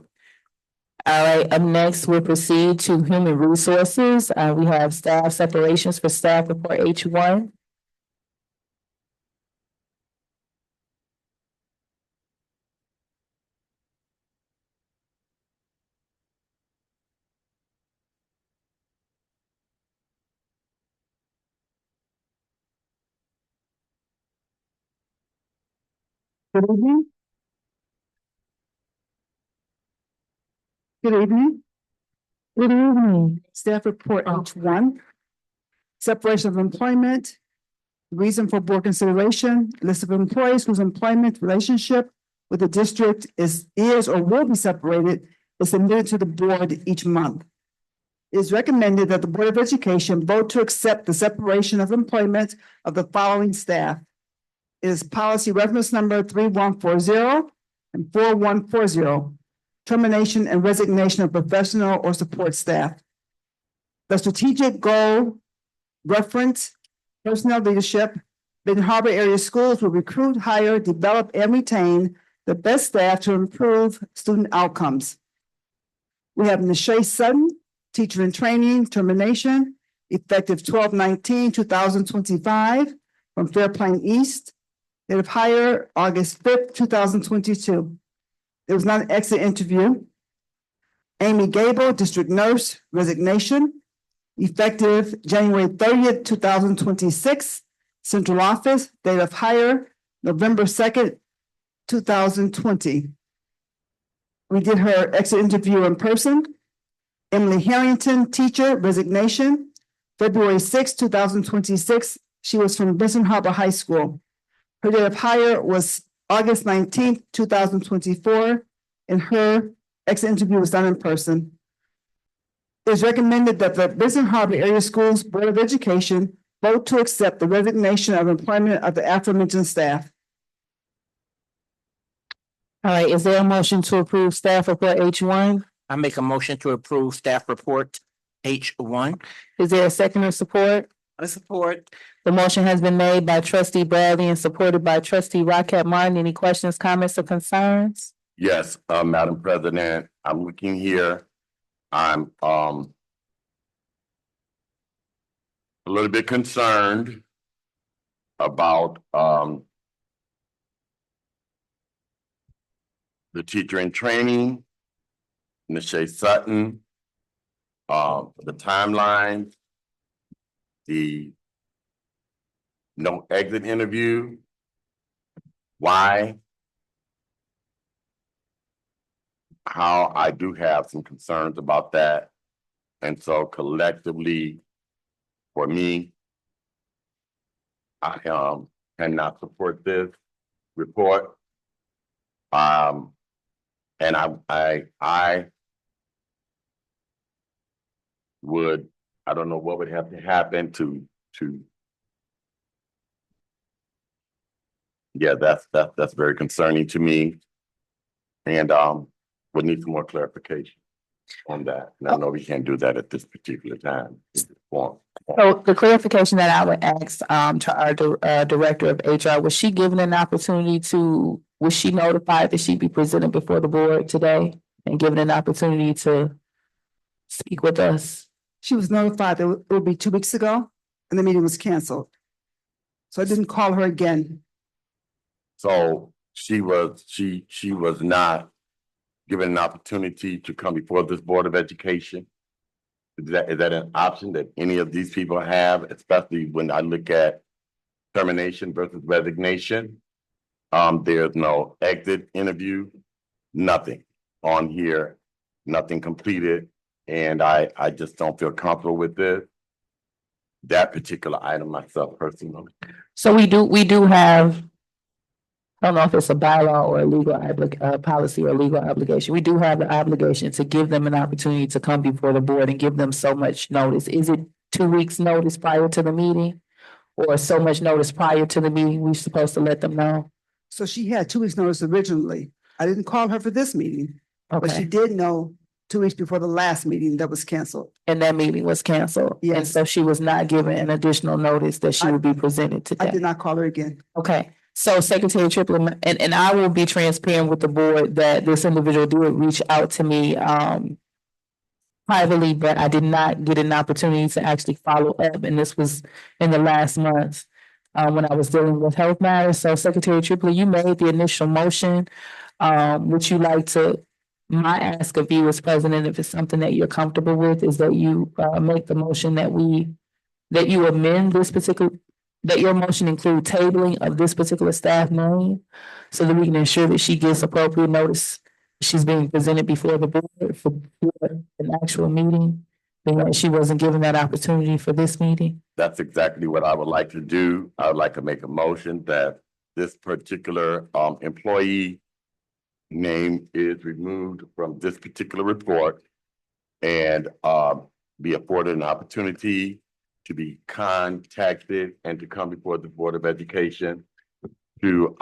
All right, up next, we'll proceed to Human Resources. We have staff separations for staff report H1. Good evening. Good evening. Good evening. Staff report H1. Separation of employment. Reason for board consideration, list of employees whose employment relationship with the district is or will be separated is submitted to the board each month. It is recommended that the Board of Education vote to accept the separation of employment of the following staff. It is policy reference number 3140 and 4140. Termination and resignation of professional or support staff. The strategic goal reference personnel leadership. Benton Harbor area schools will recruit, hire, develop, and retain the best staff to improve student outcomes. We have Nisha Sutton, teacher in training, termination, effective 12/19/2025 from Fairplain East. Date of hire, August 5th, 2022. There was not an exit interview. Amy Gable, district nurse, resignation, effective January 30th, 2026, central office, date of hire, November 2nd, 2020. We did her exit interview in person. Emily Harrington, teacher, resignation, February 6th, 2026. She was from Benson Harbor High School. Her date of hire was August 19th, 2024, and her exit interview was done in person. It is recommended that the Benson Harbor Area Schools Board of Education vote to accept the resignation of employment of the aforementioned staff. All right, is there a motion to approve staff report H1? I make a motion to approve staff report H1. Is there a second or support? I support. The motion has been made by trustee Bradley and supported by trustee Rocket Martin. Any questions, comments, or concerns? Yes, Madam President, I'm looking here. I'm a little bit concerned about the teacher in training, Nisha Sutton, the timeline, the no exit interview. Why? How I do have some concerns about that. And so collectively, for me, I cannot support this report. And I would, I don't know what would have to happen to yeah, that's very concerning to me. And would need some more clarification on that. And I know we can't do that at this particular time. So the clarification that I would ask to our director of HR, was she given an opportunity to, was she notified that she'd be presented before the board today and given an opportunity to speak with us? She was notified that it would be 2 weeks ago and the meeting was canceled. So I didn't call her again. So she was not given an opportunity to come before this Board of Education. Is that an option that any of these people have, especially when I look at termination versus resignation? There's no exit interview, nothing on here, nothing completed. And I just don't feel comfortable with this, that particular item myself personally. So we do have, I don't know if it's a bylaw or a legal policy or legal obligation. We do have the obligation to give them an opportunity to come before the board and give them so much notice. Is it 2 weeks notice prior to the meeting? Or so much notice prior to the meeting, we're supposed to let them know? So she had 2 weeks notice originally. I didn't call her for this meeting, but she Okay, did know 2 weeks before the last meeting that was canceled. and that meeting was canceled? And Yes. so she was not given an additional notice that she would be presented I today? did not call her again. Okay, so Secretary Triplett, and I will be transparent with the board that this individual did reach out to me privately, but I did not get an opportunity to actually follow up, and this was in the last month when I was dealing with health matters. So Secretary Triplett, you made the initial motion. Would you like to, my ask of you as president, if it's something that you're comfortable with, is that you make the motion that you amend this particular, that your motion include tabling of this particular staff name so that we can ensure that she gets appropriate notice. She's being presented before the board for an actual meeting, and that she wasn't given that opportunity for this meeting. That's exactly what I would like to do. I would like to make a motion that this particular employee name is removed from this particular report and be afforded an opportunity to be contacted and to come before the Board of Education to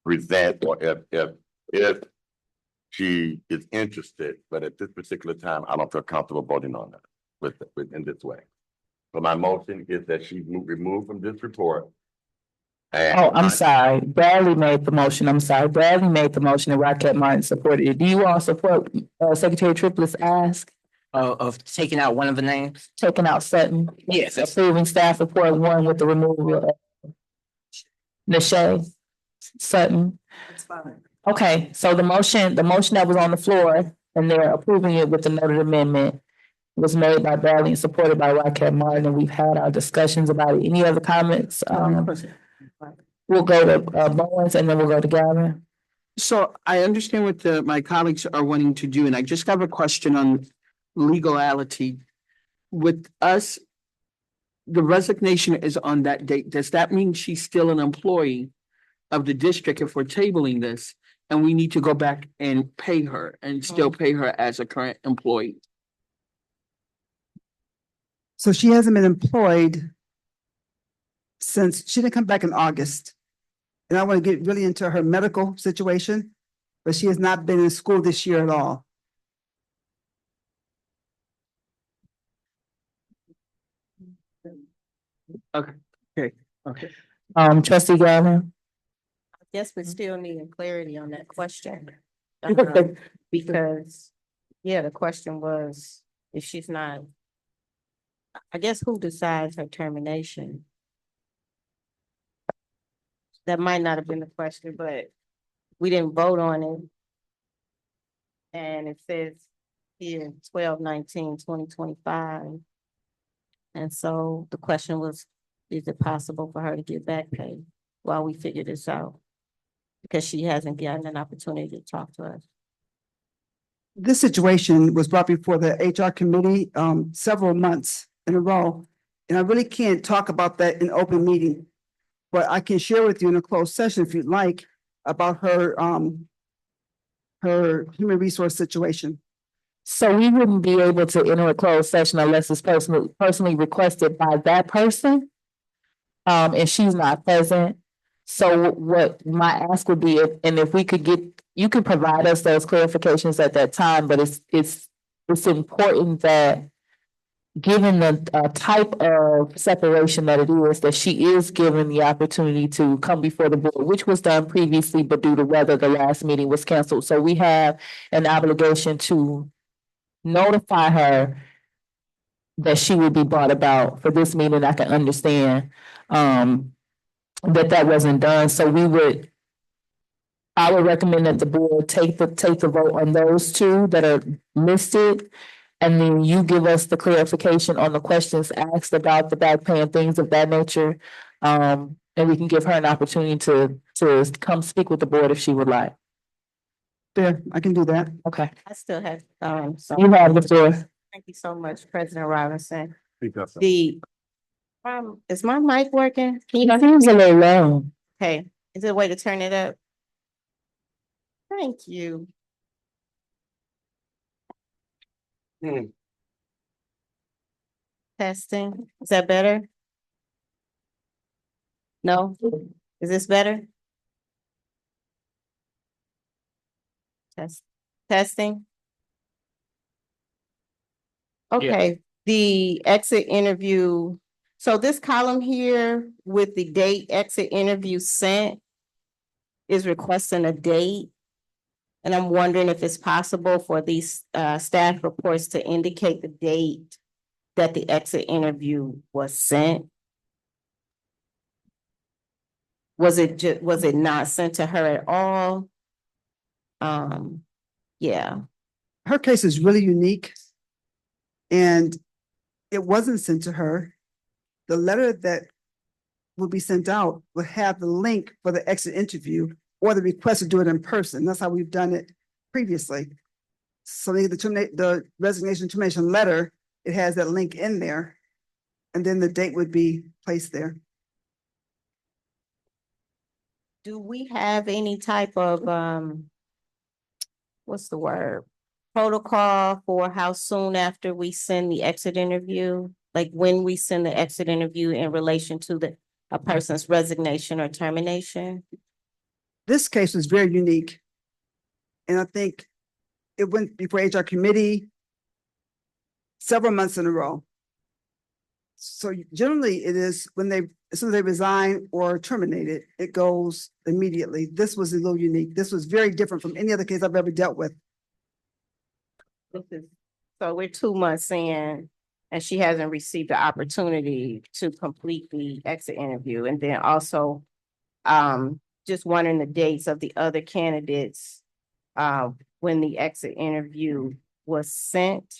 present, or if she is interested, but at this particular time, I don't feel comfortable voting on that in this way. So my motion is that she removed from this report Oh, I'm sorry. Bradley made the motion. I'm sorry. Bradley made the motion and Rocket Martin supported it. Do you all support Secretary Triplett's ask, Of taking out one of the names? taking out Sutton? Yes, that's- Approving staff report one with the removal of Nashay Sutton. That's fine. Okay, so the motion that was on the floor and they're approving it with the noted amendment was made by Bradley and supported by Rocket Martin, and we've had our discussions about it. Any other comments? We'll go to Bowens and then we'll go to Gavin. So I understand what my colleagues are wanting to do, and I just have a question on legality. With us, the resignation is on that date. Does that mean she's still an employee of the district if we're tabling this? And we need to go back and pay her and still pay her as a current employee? So she hasn't been employed since, she didn't come back in August. And I want to get really into her medical situation, but she has not been in school this year at all. Okay. Trustee Gavin. Guess we're still needing clarity on that question. Okay. Because, yeah, the question was, if she's not, I guess who decides her termination? That might not have been the question, but we didn't vote on it. And it says here 12/19/2025. And so the question was, is it possible for her to get back pay while we figure this out? Because she hasn't gotten an opportunity to talk to us. This situation was brought before the HR committee several months in a row. And I really can't talk about that in open meeting. But I can share with you in a closed session if you'd like about her human resource situation. So we wouldn't be able to enter a closed session unless it's personally requested by that person. And she's not present. So what my ask would be, if we could you could provide us those clarifications at that time, but it's important that given the type of separation that it is, that she is given the opportunity to come before the board, which was done previously, but due to weather, the last meeting was canceled. So we have an obligation to notify her that she will be brought about for this meeting. I can understand that wasn't done. So I would recommend that the board take the vote on those two that are listed. And then you give us the clarification on the questions asked about the back pay and things of that nature. And we can give her an opportunity to come speak with the board if she would like. There, I can do that. Okay. I still have, You have the floor. thank you so much, President Robinson. Because Is my mic working? Can you It guys, seems a little low. okay, is there a way to turn it up? Thank you. Testing, is that better? No? Is this better? Testing? Okay, the exit interview. So this column here with the date exit interview sent is requesting a date. And I'm wondering if it's possible for these staff reports to indicate the date that the exit interview was sent. Was it not sent to her at all? Yeah. Her case is really unique. And it wasn't sent to her. The letter that will be sent out will have the link for the exit interview or the request to do it in person. That's how we've done it previously. So the resignation termination letter, it has that link in there. And then the date would be placed there. Do we have any type of, what's the word? Protocol for how soon after we send the exit interview? Like when we send the exit interview in relation to a person's resignation or termination? This case was very unique. And I think it went before HR committee several months in a row. So generally it is when they, as soon as they resign or terminated, it goes immediately. This was a little unique. This was very different from any other case I've ever dealt with. So we're 2 months in and she hasn't received the opportunity to complete the exit interview. And then also, just wondering the dates of the other candidates, when the exit interview was sent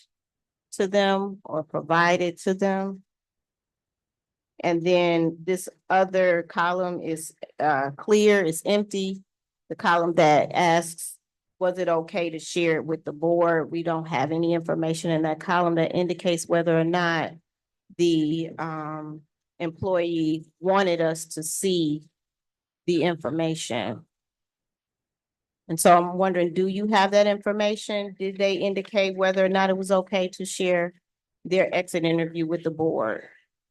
to them or provided to them. And then this other column is clear, it's empty. The column that asks, was it okay to share it with the board? We don't have any information in that column that indicates whether or not the employee wanted us to see the information. And so I'm wondering, do you have that information? Did they indicate whether or not it was okay to share their exit interview with the board?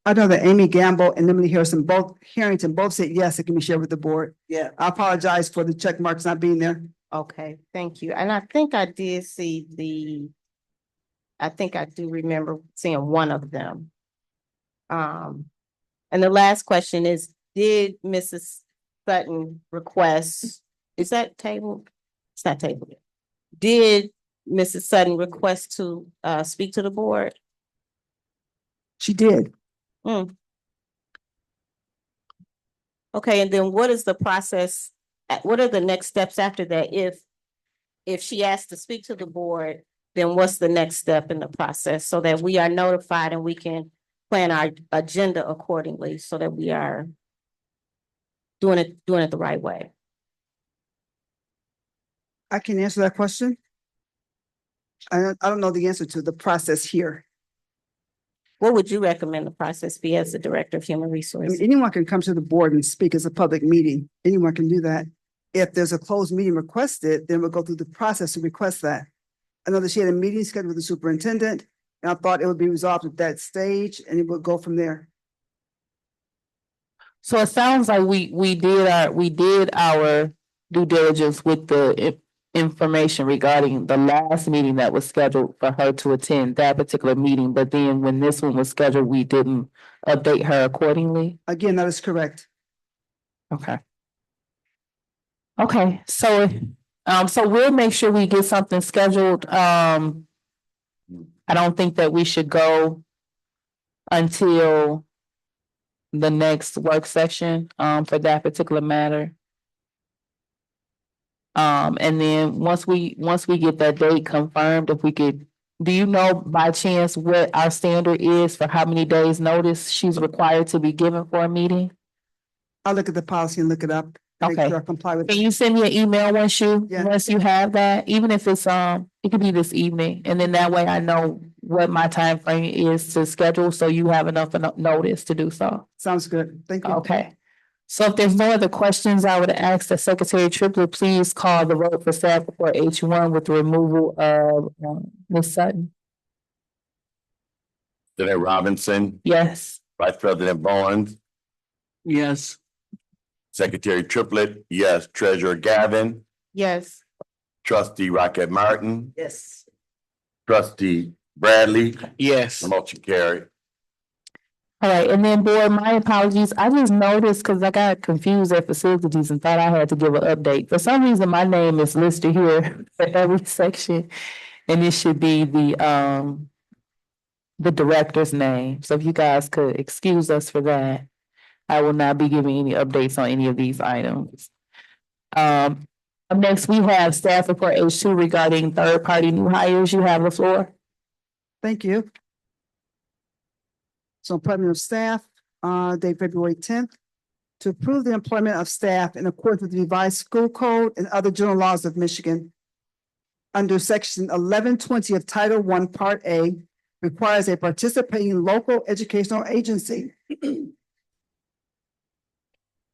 I know that Amy Gamble and Emily Harrison, both Harrington, both said, yes, it can be shared with the board. Yeah. I apologize for the check marks not being there. Okay, thank you. And I think I did see I think I do remember seeing one of them. And the last question is, did Mrs. Sutton request, is that tabled? It's not tabled. Did Mrs. Sutton request to speak to the board? She did. Okay, and then what is the process? What are the next steps after that? If she asks to speak to the board, then what's the next step in the process so that we are notified and we can plan our agenda accordingly so that we are doing it the right way? I can answer that question. I don't know the answer to the process here. What would you recommend the process be as the Director of Human I mean, Resources? anyone can come to the board and speak as a public meeting. Anyone can do that. If there's a closed meeting requested, then we'll go through the process to request that. I know that she had a meeting scheduled with the superintendent, and I thought it would be resolved at that stage, and it would go from there. So it sounds like we did our due diligence with the information regarding the last meeting that was scheduled for her to attend that particular meeting, but then when this one was scheduled, we didn't update her accordingly. Again, that is correct. Okay. Okay, so we'll make sure we get something scheduled. I don't think that we should go until the next work session for that particular matter. And then once we get that date confirmed, if we could, do you know by chance what our standard is for how many days notice she's required to be given for a meeting? I'll look at the policy and look it up. Make Okay. sure I comply with Can it. you send me an email once you Yeah. have that, even if it's it could be this evening, and then that way I know what my time frame is to schedule, so you have enough notice to do so. Sounds good. Thank you. Okay. So if there's no other questions, I would ask that Secretary Triplett please call the vote for staff report H1 with the removal of Ms. Sutton. President Robinson, Yes. Vice President Bowens, Yes. Secretary Triplett, yes. Treasurer Gavin, Yes. Trustee Rocket Martin, Yes. Trustee Bradley, Yes. the motion carried. All right, and then board, my apologies. I just noticed because I got confused at facilities and thought I had to give an update. For some reason, my name is listed here for every section, and it should be the director's name. So if you guys could excuse us for that, I will not be giving any updates on any of these items. Up next, we have staff report H2 regarding third-party new hires. You have the floor. Thank you. So appointment of staff, date February 10th, to approve the employment of staff in accordance with the revised school code and other general laws of Michigan. Under section 1120 of Title I, Part A, requires a participating local educational agency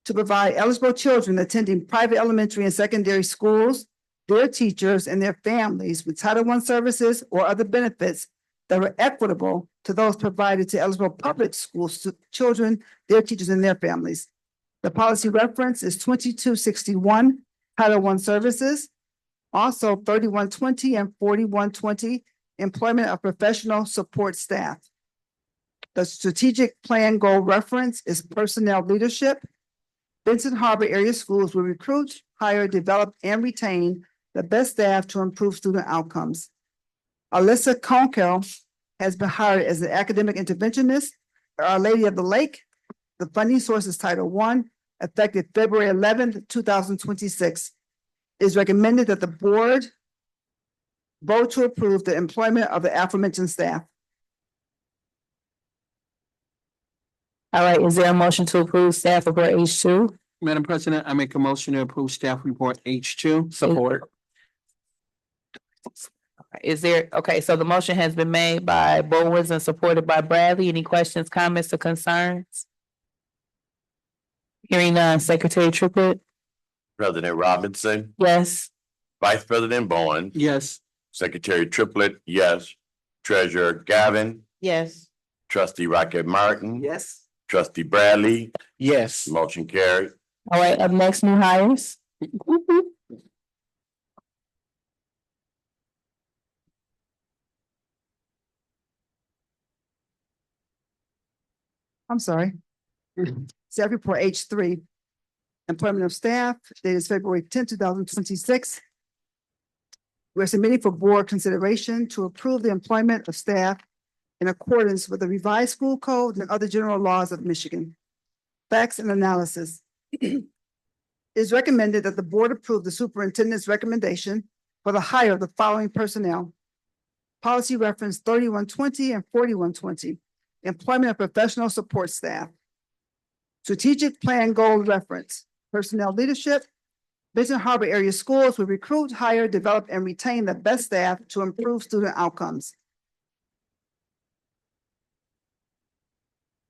to provide eligible children attending private elementary and secondary schools, their teachers, and their families with Title I services or other benefits that are equitable to those provided to eligible public schools to children, their teachers, and their families. The policy reference is 2261, Title I services. Also 3120 and 4120, employment of professional support staff. The strategic plan goal reference is personnel leadership. Benson Harbor area schools will recruit, hire, develop, and retain the best staff to improve student outcomes. Alyssa Conkel has been hired as an academic interventionist at Our Lady of the Lake. The funding source is Title I, effective February 11th, 2026. It is recommended that the board vote to approve the employment of the aforementioned staff. All right, is there a motion to approve staff report H2? Madam President, I make a motion to approve staff report H2. Support. Is there, okay, so the motion has been made by Bowens and supported by Bradley. Any questions, comments, or concerns? Hearing none, Secretary Triplett? President Robinson, Yes. Vice President Bowen, Yes. Secretary Triplett, yes. Treasurer Gavin, Yes. Trustee Rocket Martin. Yes. Trustee Bradley, Yes. motion carried. All right, up next, new hires. I'm sorry. Staff report H3. Employment of staff, date is February 10th, 2026. We're submitting for board consideration to approve the employment of staff in accordance with the revised school code and other general laws of Michigan. Facts and analysis. It is recommended that the board approve the superintendent's recommendation for the hire of the following personnel. Policy reference 3120 and 4120, employment of professional support staff. Strategic plan goal reference, personnel leadership. Benton Harbor area schools will recruit, hire, develop, and retain the best staff to improve student outcomes.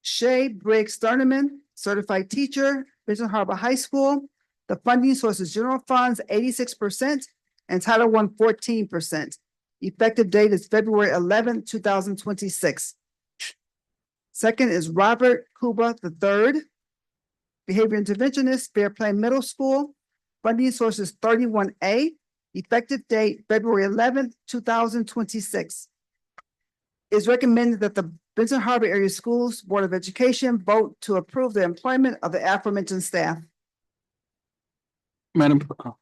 Shay Briggs Sterneman, certified teacher, Benton Harbor High School. The funding source is general funds 86% and Title I 14%. Effective date is February 11th, 2026. Second is Robert Kuba III, behavior interventionist, Fair Play Middle School. Funding source is 31A. Effective date February 11th, 2026. It's recommended that the Benton Harbor Area Schools Board of Education vote to approve the employment of the aforementioned staff. Madam All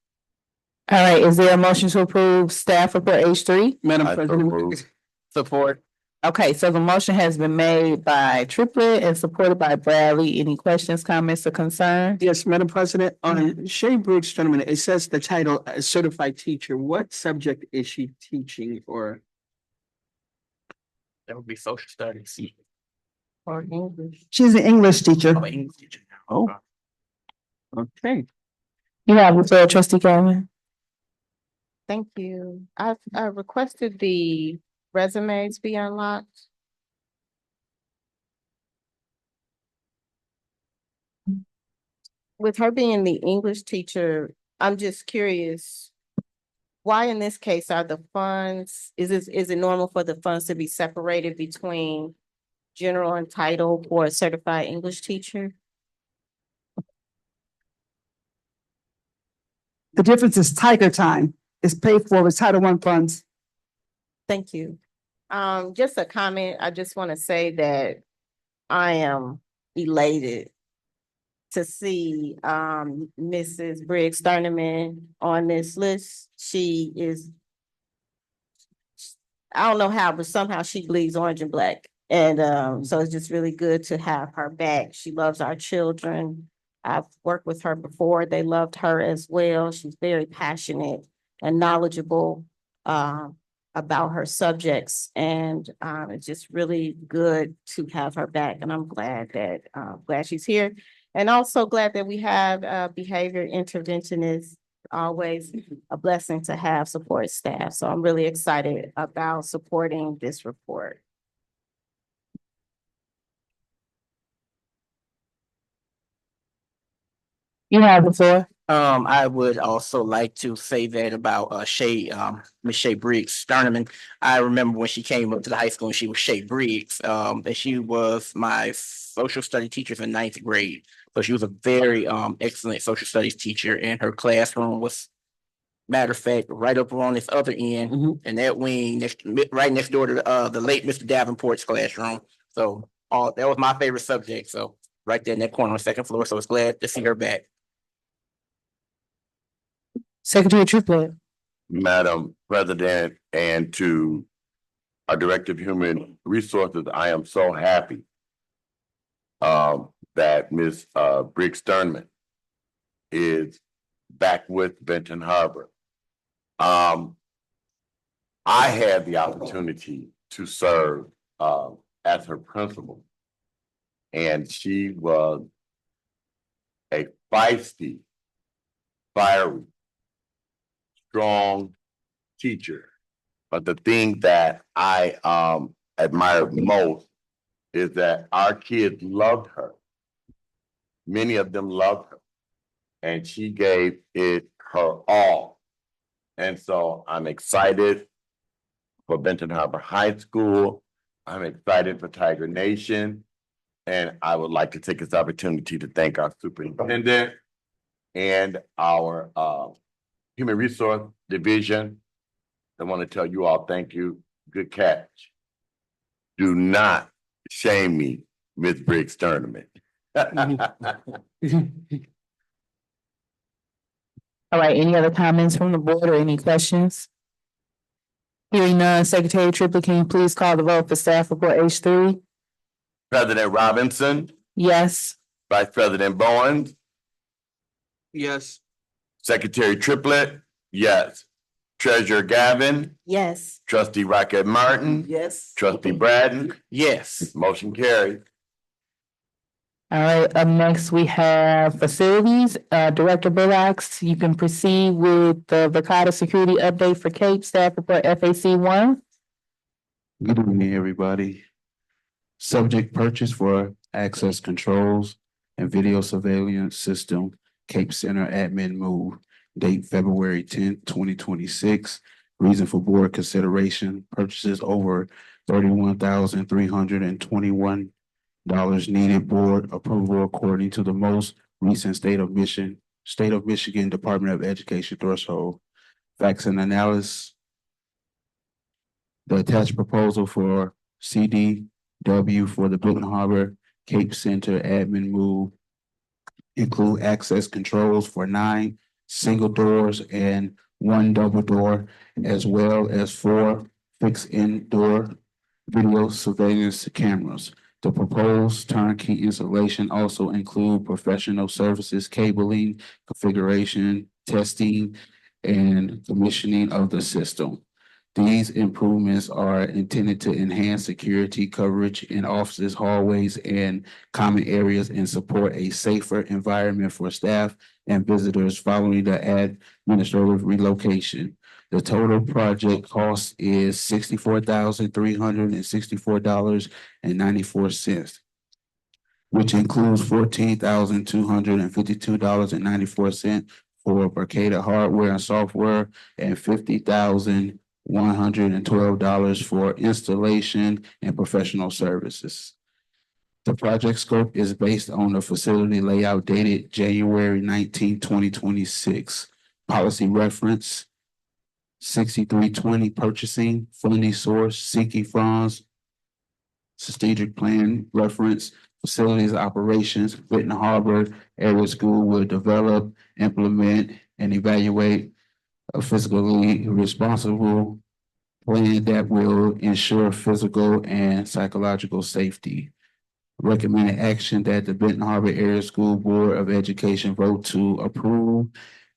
right, is there a motion to approve staff report H3? Madam I President. approve. Support. Okay, so the motion has been made by Triplett and supported by Bradley. Any questions, comments, or concerns? Yes, Madam President, on Shay Briggs Tournament, it says the title certified teacher. What subject is she teaching or? That would be social studies. Or English? She's an English teacher. Oh, English teacher. Oh. Okay. You have the floor, trustee Gavin. Thank you. I've requested the resumes be unlocked. With her being the English teacher, I'm just curious, why in this case are the funds, is it normal for the funds to be separated between general and title for a certified English teacher? The difference is Tiger Time is paid for with Title I funds. Thank you. Just a comment. I just want to say that I am elated to see Mrs. Briggs Sterneman on this list. She is, I don't know how, but somehow she bleeds orange and black. And so it's just really good to have her back. She loves our children. I've worked with her before. They loved her as well. She's very passionate and knowledgeable about her subjects. And it's just really good to have her back. And I'm glad that glad she's here. And also glad that we have behavior interventionists. Always a blessing to have support staff. So I'm really excited about supporting this report. You have the floor. I would also like to say that about Miss Shay Briggs Sterneman. I remember when she came up to the high school and she was Shay Briggs, that she was my social study teacher in ninth grade. So she was a very excellent social studies teacher, and her classroom was, matter of fact, right up on this other end, and that wing right next door to the late Mr. Davenport's classroom. So that was my favorite subject. So right there in that corner on the second floor. So it's glad to see her back. Secretary Triplett. Madam President, and to our Director of Human Resources, I am so happy that Ms. Briggs Sternman is back with Benton Harbor. I had the opportunity to serve as her principal, and she was a feisty, fiery, strong teacher. But the thing that I admired most is that our kids loved her. Many of them loved her, and she gave it her all. And so I'm excited for Benton Harbor High School. I'm excited for Tiger Nation. And I would like to take this opportunity to thank our superintendent and our Human Resource Division. I want to tell you all thank you. Good catch. Do not shame me, Ms. Briggs Tournament. All right, any other comments from the board or any questions? Hearing none, Secretary Triplett, can you please call the vote for staff report H3? President Robinson, Yes. Vice President Bowens, Yes. Secretary Triplett, yes. Treasurer Gavin, Yes. Trustee Rocket Martin, Yes. Trustee Braden, Yes. motion carried. All right, up next we have facilities. Director Bullocks, you can proceed with the Vicata security update for Cape staff report FAC 1. Good evening, everybody. Subject purchase for access controls and video surveillance system, Cape Center admin move, date February 10th, 2026. Reason for board consideration, purchases over $31,321 needed board approval according to the most recent State of Michigan Department of Education threshold. Facts and analysis. The attached proposal for CDW for the Benton Harbor Cape Center admin move include access controls for 9 single doors and 1 double door, as well as 4 fixed indoor video surveillance cameras. The proposed turnkey installation also include professional services, cabling, configuration, testing, and commissioning of the system. These improvements are intended to enhance security coverage in offices, hallways, and common areas and support a safer environment for staff and visitors following the administrative relocation. The total project cost is $64,364.94, which includes $14,252.94 for Bracada hardware and software and $50,112 for installation and professional services. The project scope is based on the facility layout dated January 19, 2026. Policy reference 6320 purchasing, funding source, seeking funds, strategic plan reference, facilities operations, Benton Harbor Area School will develop, implement, and evaluate a fiscally responsible plan that will ensure physical and psychological safety. Recommended action that the Benton Harbor Area School Board of Education vote to approve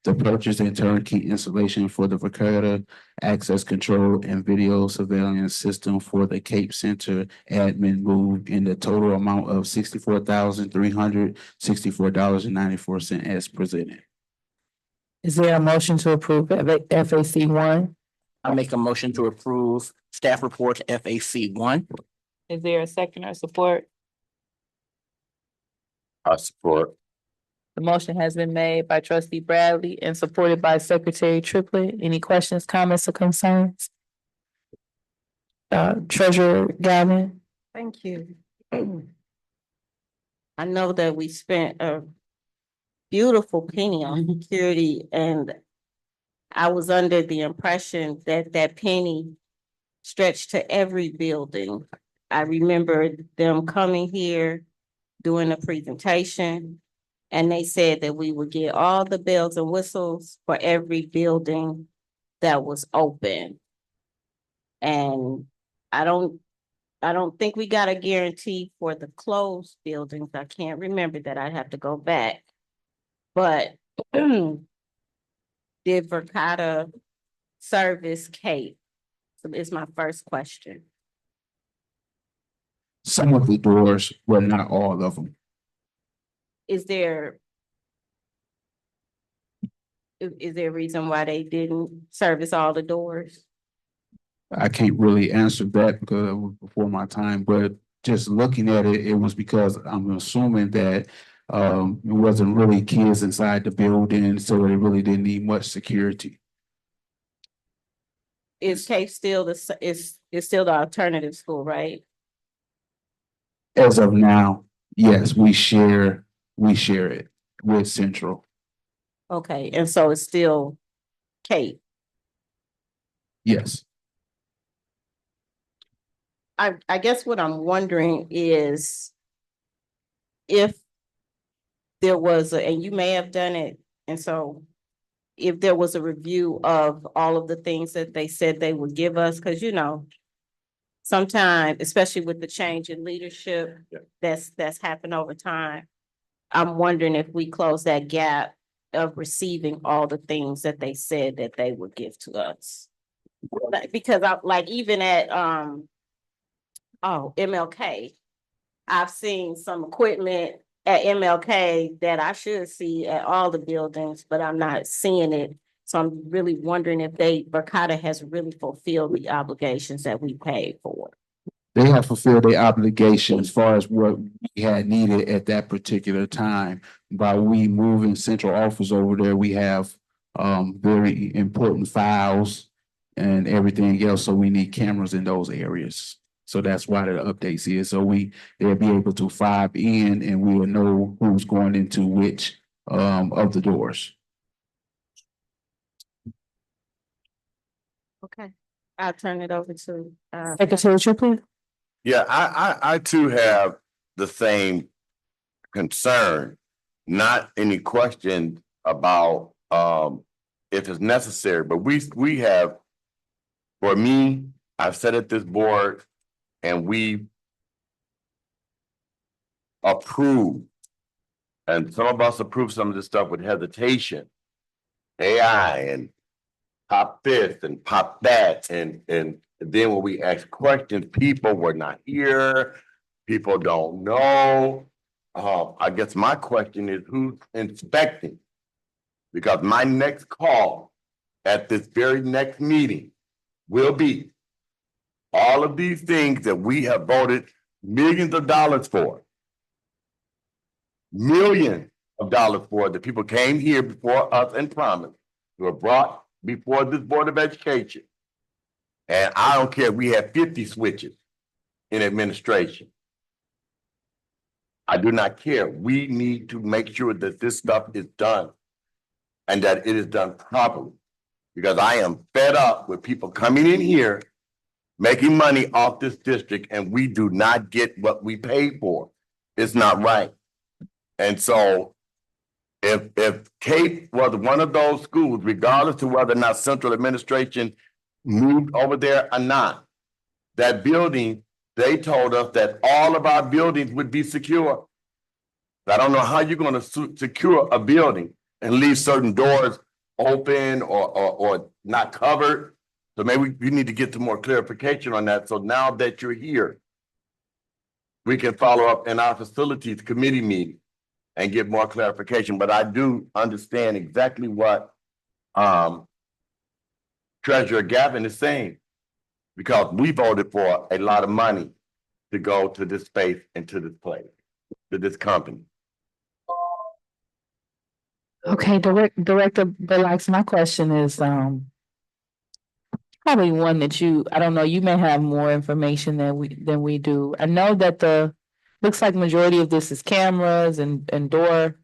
the purchase and turnkey installation for the Vicata access control and video surveillance system for the Cape Center admin move in the total amount of $64,364.94 as presented. Is there a motion to approve FAC 1? I make a motion to approve staff report FAC 1. Is there a second or support? I support. The motion has been made by trustee Bradley and supported by Secretary Triplett. Any questions, comments, or concerns? Treasurer Gavin? Thank you. I know that we spent a beautiful penny on security, and I was under the impression that that penny stretched to every building. I remember them coming here, doing a presentation. And they said that we would get all the bells and whistles for every building that was open. And I don't think we got a guarantee for the closed buildings. I can't remember that. I'd have to go back. But did Verkada service Cape? So it's my first question. Some of the doors, but not all of them. Is there a reason why they didn't service all the doors? I can't really answer that because it was before my time, but just looking at it, it was because I'm assuming that it wasn't really kids inside the building, so they really didn't need much security. Is Cape still is still the alternative school, right? As of now, yes, we share it with Central. Okay, and so it's still Cape. Yes. I guess what I'm wondering is if there was and you may have done it, and so if there was a review of all of the things that they said they would give us, because sometimes, especially with the change in leadership that's happened over time, I'm wondering if we close that gap of receiving all the things that they said that they would give to us. Because I like even at MLK, I've seen some equipment at MLK that I should see at all the buildings, but I'm not seeing it. So I'm really wondering if Verkada has really fulfilled the obligations that we paid for. They have fulfilled their obligation as far as what we had needed at that particular time. By we moving central office over there, we have very important files and everything else. So we need cameras in those areas. So that's why the updates is. So they'll be able to fob in and we will know who's going into which of the doors. Okay, I'll turn it over to Secretary Triplett? Yeah, I too have the same concern, not any question about if it's necessary, but we have, for me, I've sat at this board and we approve, and some of us approve some of this stuff with hesitation, AI and pop this and pop that, and then when we ask questions, people were not here, people don't know. I guess my question is who's inspecting? Because my next call at this very next meeting will be all of these things that we have voted millions of dollars for. Millions of dollars for that people came here before us and promised, were brought before this Board of Education. And I don't care if we have 50 switches in administration. I do not care. We need to make sure that this stuff is done and that it is done properly. Because I am fed up with people coming in here, making money off this district, and we do not get what we paid for. It's not right. And so if Cape was one of those schools, regardless to whether or not central administration moved over there or not, that building, they told us that all of our buildings would be secure. I don't know how you're going to secure a building and leave certain doors open or not covered. So maybe we need to get some more clarification on that. So now that you're here, we can follow up in our facilities committee meeting and get more clarification. But I do understand exactly what Treasurer Gavin is saying, because we voted for a lot of money to go to this space and to this place, to this company. Okay, Director Bilox, my question is probably one that I don't know, you may have more information than we do. I know that looks like majority of this is cameras and door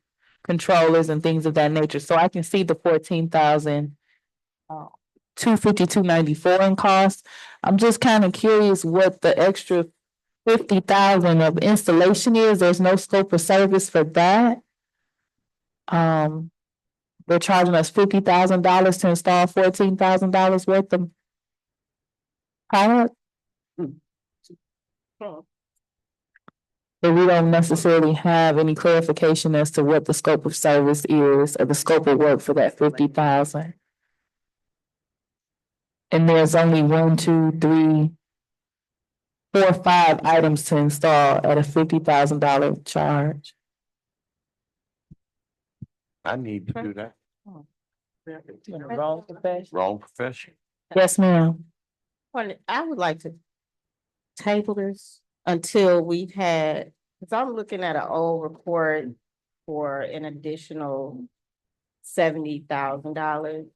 controllers and things of that nature. So I can see the 14,000 $252.94 in cost. I'm just kind of curious what the extra 50,000 of installation is, there's no scope of service for that. They're charging us $50,000 to install $14,000 worth of product. But we don't necessarily have any clarification as to what the scope of service is or the scope of work for that 50,000. And there's only 1, 2, 3, 4, 5 items to install at a $50,000 charge. I need to do that. Wrong profession. Wrong profession. Yes, ma'am. Well, I would like to table this until we've had, because I'm looking at an old report for an additional $70,000.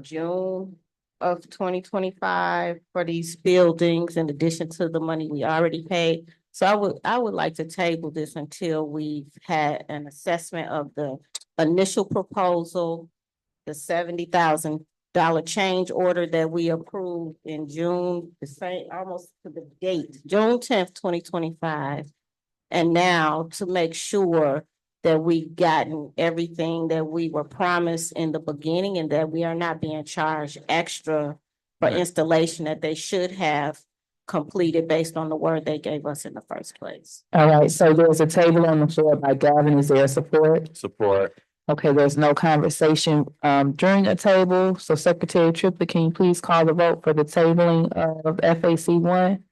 June of 2025 for these buildings in addition to the money we already paid. So I would like to table this until we've had an assessment of the initial proposal, the $70,000 change order that we approved in June, the same, almost to the date, June 10th, 2025. And now to make sure that we've gotten everything that we were promised in the beginning and that we are not being charged extra for installation that they should have completed based on the word they gave us in the first place. All right, so there's a table on the floor by Gavin. Is there support? Support. Okay, there's no conversation during a table. So Secretary Triplett, can you please call the vote for the tabling of FAC 1?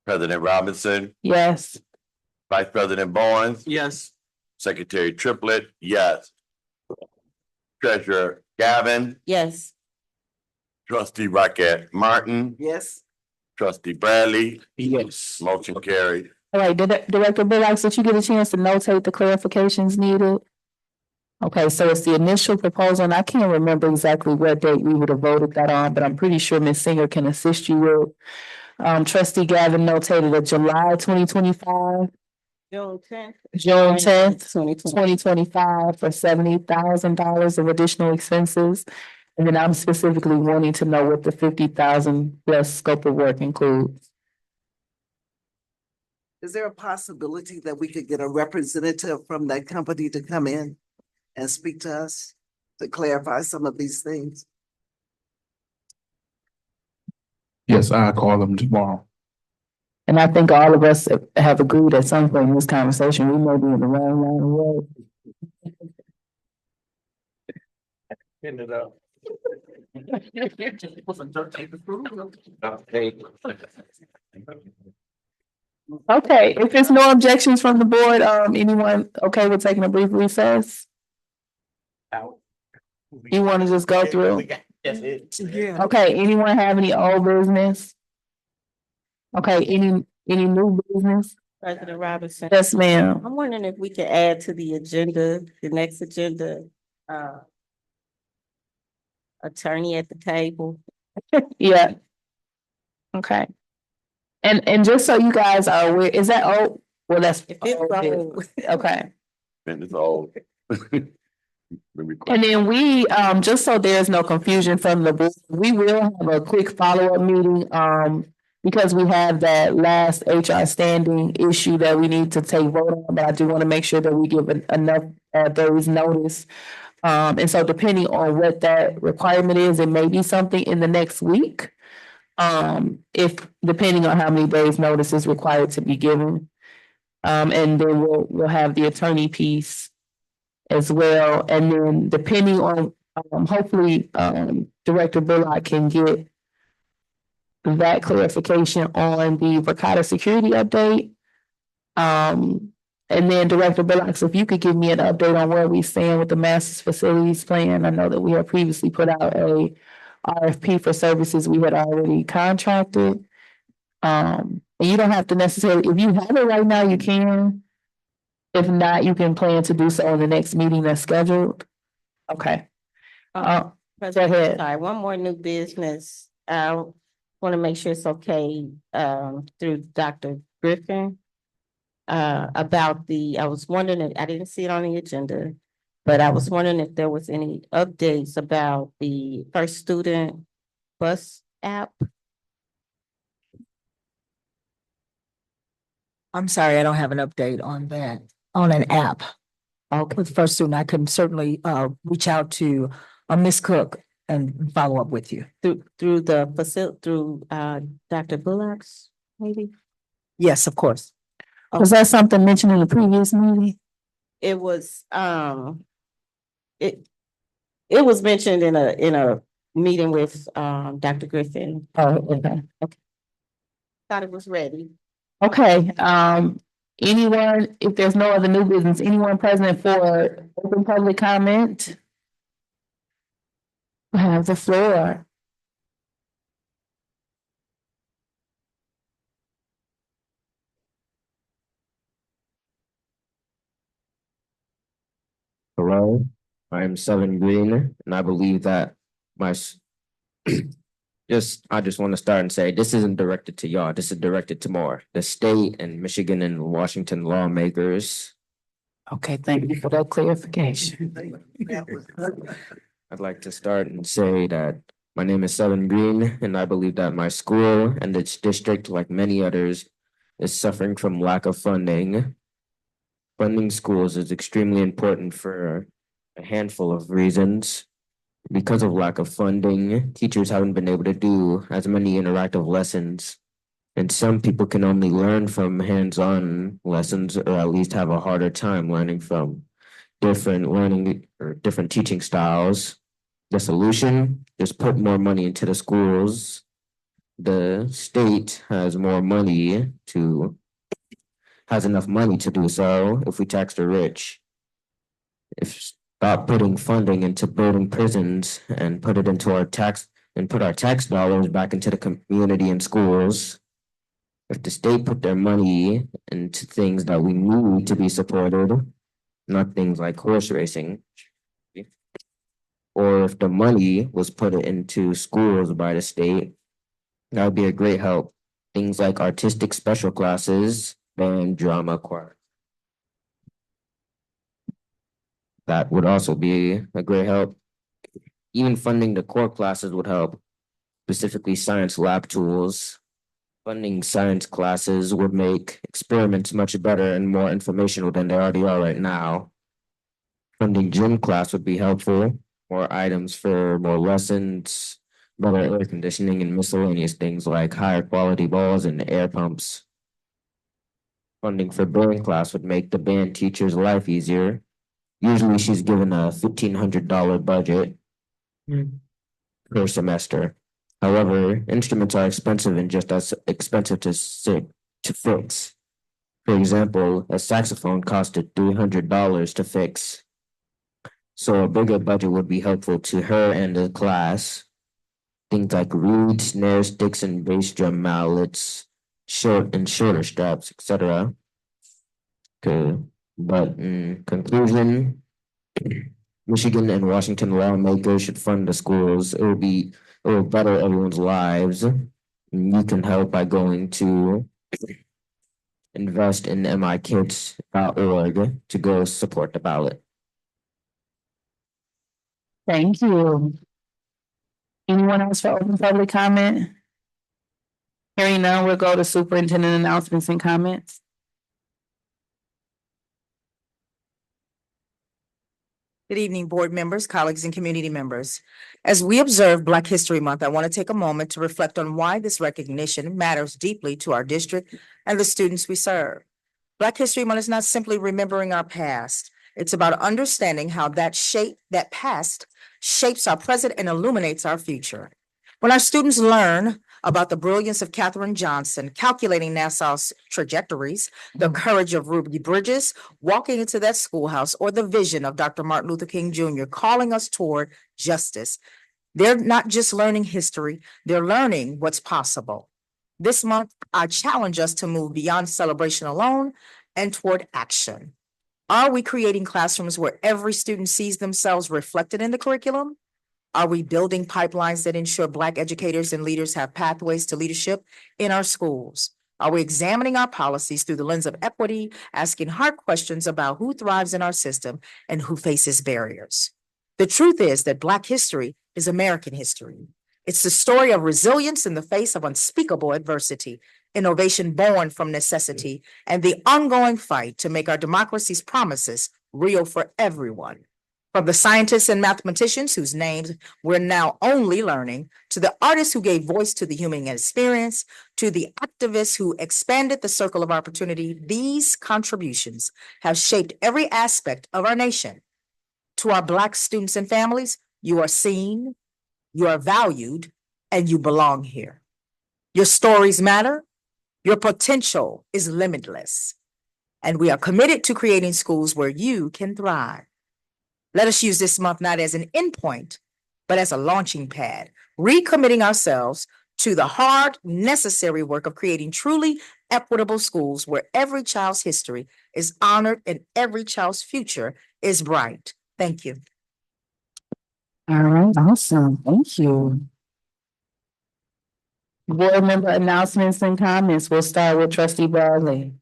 President Robinson, Yes. Vice President Barnes, Yes. Secretary Triplett, yes. Treasurer Gavin, Yes. Trustee Rocket Martin, Yes. Trustee Bradley, Yes. motion carried. All right, Director Billups, did you get a chance to notate the clarifications needed? Okay, so it's the initial proposal, and I can't remember exactly what date we would have voted that on, but I'm pretty sure Ms. Singer can assist you with. Trustee Gavin notated a July 2025, June 10th. June 10th, 2020. 2025 for $70,000 of additional expenses. And then I'm specifically wanting to know what the 50,000 plus scope of work includes. Is there a possibility that we could get a representative from that company to come in and speak to us to clarify some of these things? Yes, I'll call them tomorrow. And I think all of us have agreed at some point in this conversation, we may be in the wrong line of work. End it up. Okay, if there's no objections from the board, anyone okay with taking a brief recess? You want to just go through? Yeah. Okay, anyone have any old business? Okay, any new business? President Robinson. Yes, ma'am. I'm wondering if we could add to the agenda, the next agenda, attorney at the table. Yeah. Okay. And just so you guys are aware, is that old? Well, that's. If it's old. Okay. And it's old. And then we, just so there's no confusion from the board, we will have a quick follow-up meeting, because we have that last HR standing issue that we need to take vote on, but I do want to make sure that we give enough, days notice. And so depending on what that requirement is, it may be something in the next week. If, depending on how many days notice is required to be given. And then we'll have the attorney piece as well. And then depending on, hopefully, Director Bullock can get that clarification on the Verkada security update. And then Director Bullock, so if you could give me an update on where we stand with the Masters Facilities Plan. I know that we have previously put out a RFP for services we had already contracted. And you don't have to necessarily, if you have it right now, you can. If not, you can plan to do so in the next meeting that's scheduled. Okay. Go ahead. Sorry, one more new business. I want to make sure it's okay, through Dr. Griffin. About I was wondering, I didn't see it on the agenda, but I was wondering if there was any updates about the First Student Bus app. I'm sorry, I don't have an update on that, on an app. With first student, I can certainly reach out to Ms. Cook and follow up with you. Through the through Dr. Bullock's, maybe? Yes, of course. Was that something mentioned in the previous meeting? It was, it, it was mentioned in a meeting with, Dr. Griffin. Oh, okay. Thought it was ready. Okay, anyone, if there's no other new business, anyone present for open public comment? You have the floor. Hello, I am Seven Green, and I believe that my I just want to start and say this isn't directed to y'all. This is directed to more the state and Michigan and Washington lawmakers. Okay, thank you for that clarification. I'd like to start and say that my name is Seven Green, and I believe that my school and its district, like many others, is suffering from lack of funding. Funding schools is extremely important for a handful of reasons. Because of lack of funding, teachers haven't been able to do as many interactive lessons. And some people can only learn from hands-on lessons or at least have a harder time learning from different learning or different teaching styles. The solution, just put more money into the schools. The state has enough money to do so if we tax the rich. If stop putting funding into building prisons and put our tax dollars back into the community and schools. If the state put their money into things that we need to be supported, not things like horse racing, or if the money was put into schools by the state, that would be a great help. Things like artistic special classes, band, drama, choir. That would also be a great help. Even funding the core classes would help, specifically science lab tools. Funding science classes would make experiments much better and more informational than they already are right now. Funding gym class would be helpful, more items for more lessons, better air conditioning and miscellaneous things like higher quality balls and air pumps. Funding for band class would make the band teacher's life easier. Usually she's given a $1,500 budget per semester. However, instruments are expensive and just as expensive to fix. For example, a saxophone costed $300 to fix. So a bigger budget would be helpful to her and the class. Things like reeds, snare sticks, and bass drum mallets, shoulder straps, etc. But in conclusion, Michigan and Washington lawmakers should fund the schools. It will better everyone's lives. You can help by going to invest in mikids.org to go support the ballot. Thank you. Anyone else for open public comment? Hearing none, we'll go to superintendent announcements and comments. Good evening, board members, colleagues, and community members. As we observe Black History Month, I want to take a moment to reflect on why this recognition matters deeply to our district and the students we serve. Black History Month is not simply remembering our past. It's about understanding how that past shapes our present and illuminates our future. When our students learn about the brilliance of Katherine Johnson, calculating Nassau's trajectories, the courage of Ruby Bridges, walking into that schoolhouse, or the vision of Dr. Martin Luther King Jr. calling us toward justice, they're not just learning history, they're learning what's possible. This month, I challenge us to move beyond celebration alone and toward action. Are we creating classrooms where every student sees themselves reflected in the curriculum? Are we building pipelines that ensure Black educators and leaders have pathways to leadership in our schools? Are we examining our policies through the lens of equity, asking hard questions about who thrives in our system and who faces barriers? The truth is that Black history is American history. It's the story of resilience in the face of unspeakable adversity, innovation born from necessity, and the ongoing fight to make our democracy's promises real for everyone. From the scientists and mathematicians whose names we're now only learning, to the artists who gave voice to the human experience, to the activists who expanded the circle of opportunity, these contributions have shaped every aspect of our nation. To our Black students and families, you are seen, you are valued, and you belong here. Your stories matter, your potential is limitless, and we are committed to creating schools where you can thrive. Let us use this month not as an endpoint, but as a launching pad, recommitting ourselves to the hard, necessary work of creating truly equitable schools where every child's history is honored and every child's future is bright. Thank you. All right, awesome. Thank you. Board member announcements and comments. We'll start with trustee Bradley.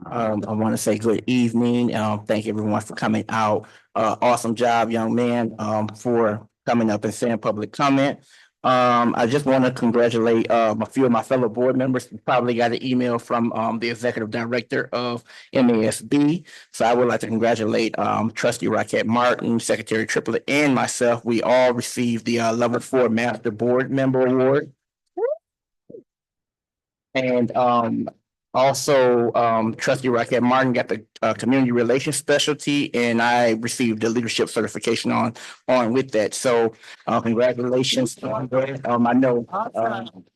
I want to say good evening. Thank everyone for coming out. Awesome job, young man, for coming up and saying public comment. I just want to congratulate a few of my fellow board members. Probably got an email from the executive director of MASB. So I would like to congratulate trustee Raquette Martin, secretary Triplett, and myself. We all received the level 4 master board member award. And also, trustee Raquette Martin got the community relations specialty, and I received the leadership certification on with that. So congratulations on that. I know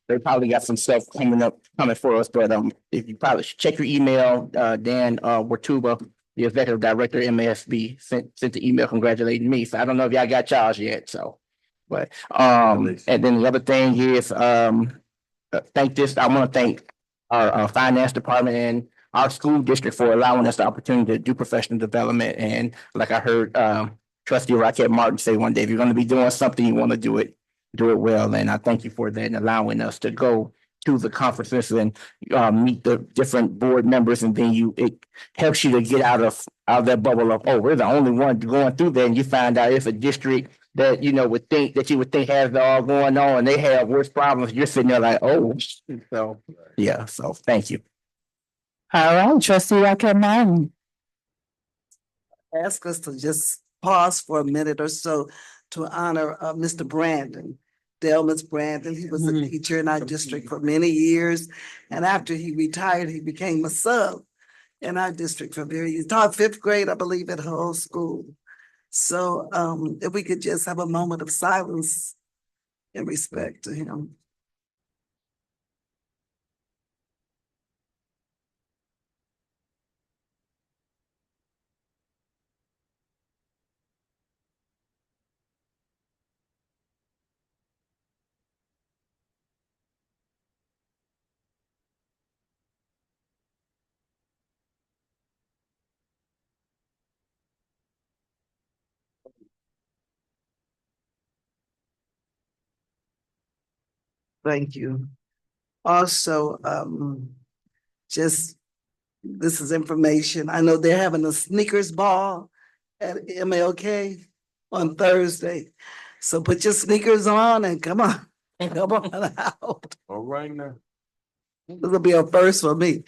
they probably got some stuff coming for us, but if you probably should check your email, Dan Wartuba, the executive director of MASB, sent the email congratulating me. So I don't know if y'all got y'all's yet. So, but and then the other thing is I want to thank our finance department and our school district for allowing us the opportunity to do professional development. And like I heard trustee Raquette Martin say one day, if you're going to be doing something, you want to do it well. And I thank you for that and allowing us to go to the conferences and meet the different board members. And then it helps you to get out of that bubble of, oh, we're the only one going through that. And you find out it's a district that you would think has it all going on, and they have worse problems. You're sitting there like, oh, so yeah. So thank you. All right, trustee Raquette Martin. Ask us to just pause for a minute or so to honor Mr. Brandon, Delmas Brandon. He was a teacher in our district for many years. And after he retired, he became a sub in our district for very years. He taught 5th grade, I believe, at Hull School. So if we could just have a moment of silence in respect to him. Thank you. Also, this is information. I know they're having a sneakers ball at MLK on Thursday. So put your sneakers on and come on out. All right now. This will be a first for me.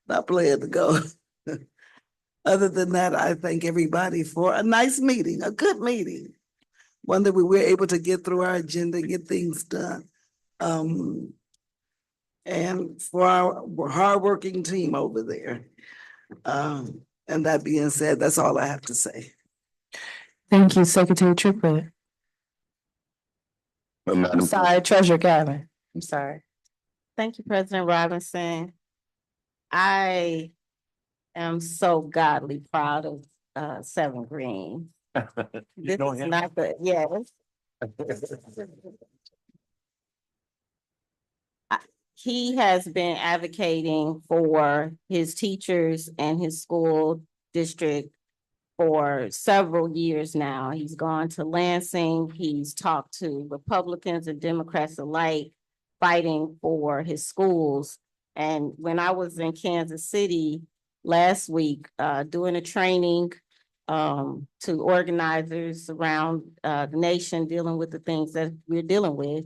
Not playing to go. Other than that, I thank everybody for a nice meeting, a good meeting. One that we were able to get through our agenda and get things done. And for our hardworking team over there. And that being said, that's all I have to say. Thank you, Secretary Triplett. I'm sorry, Treasurer Gavin. I'm sorry. Thank you, President Robinson. I am so godly proud of 7 Green. This is not the, yes. He has been advocating for his teachers and his school district for several years now. He's gone to Lansing. He's talked to Republicans and Democrats alike, fighting for his schools. And when I was in Kansas City last week, doing a training to organizers around the nation dealing with the things that we're dealing with,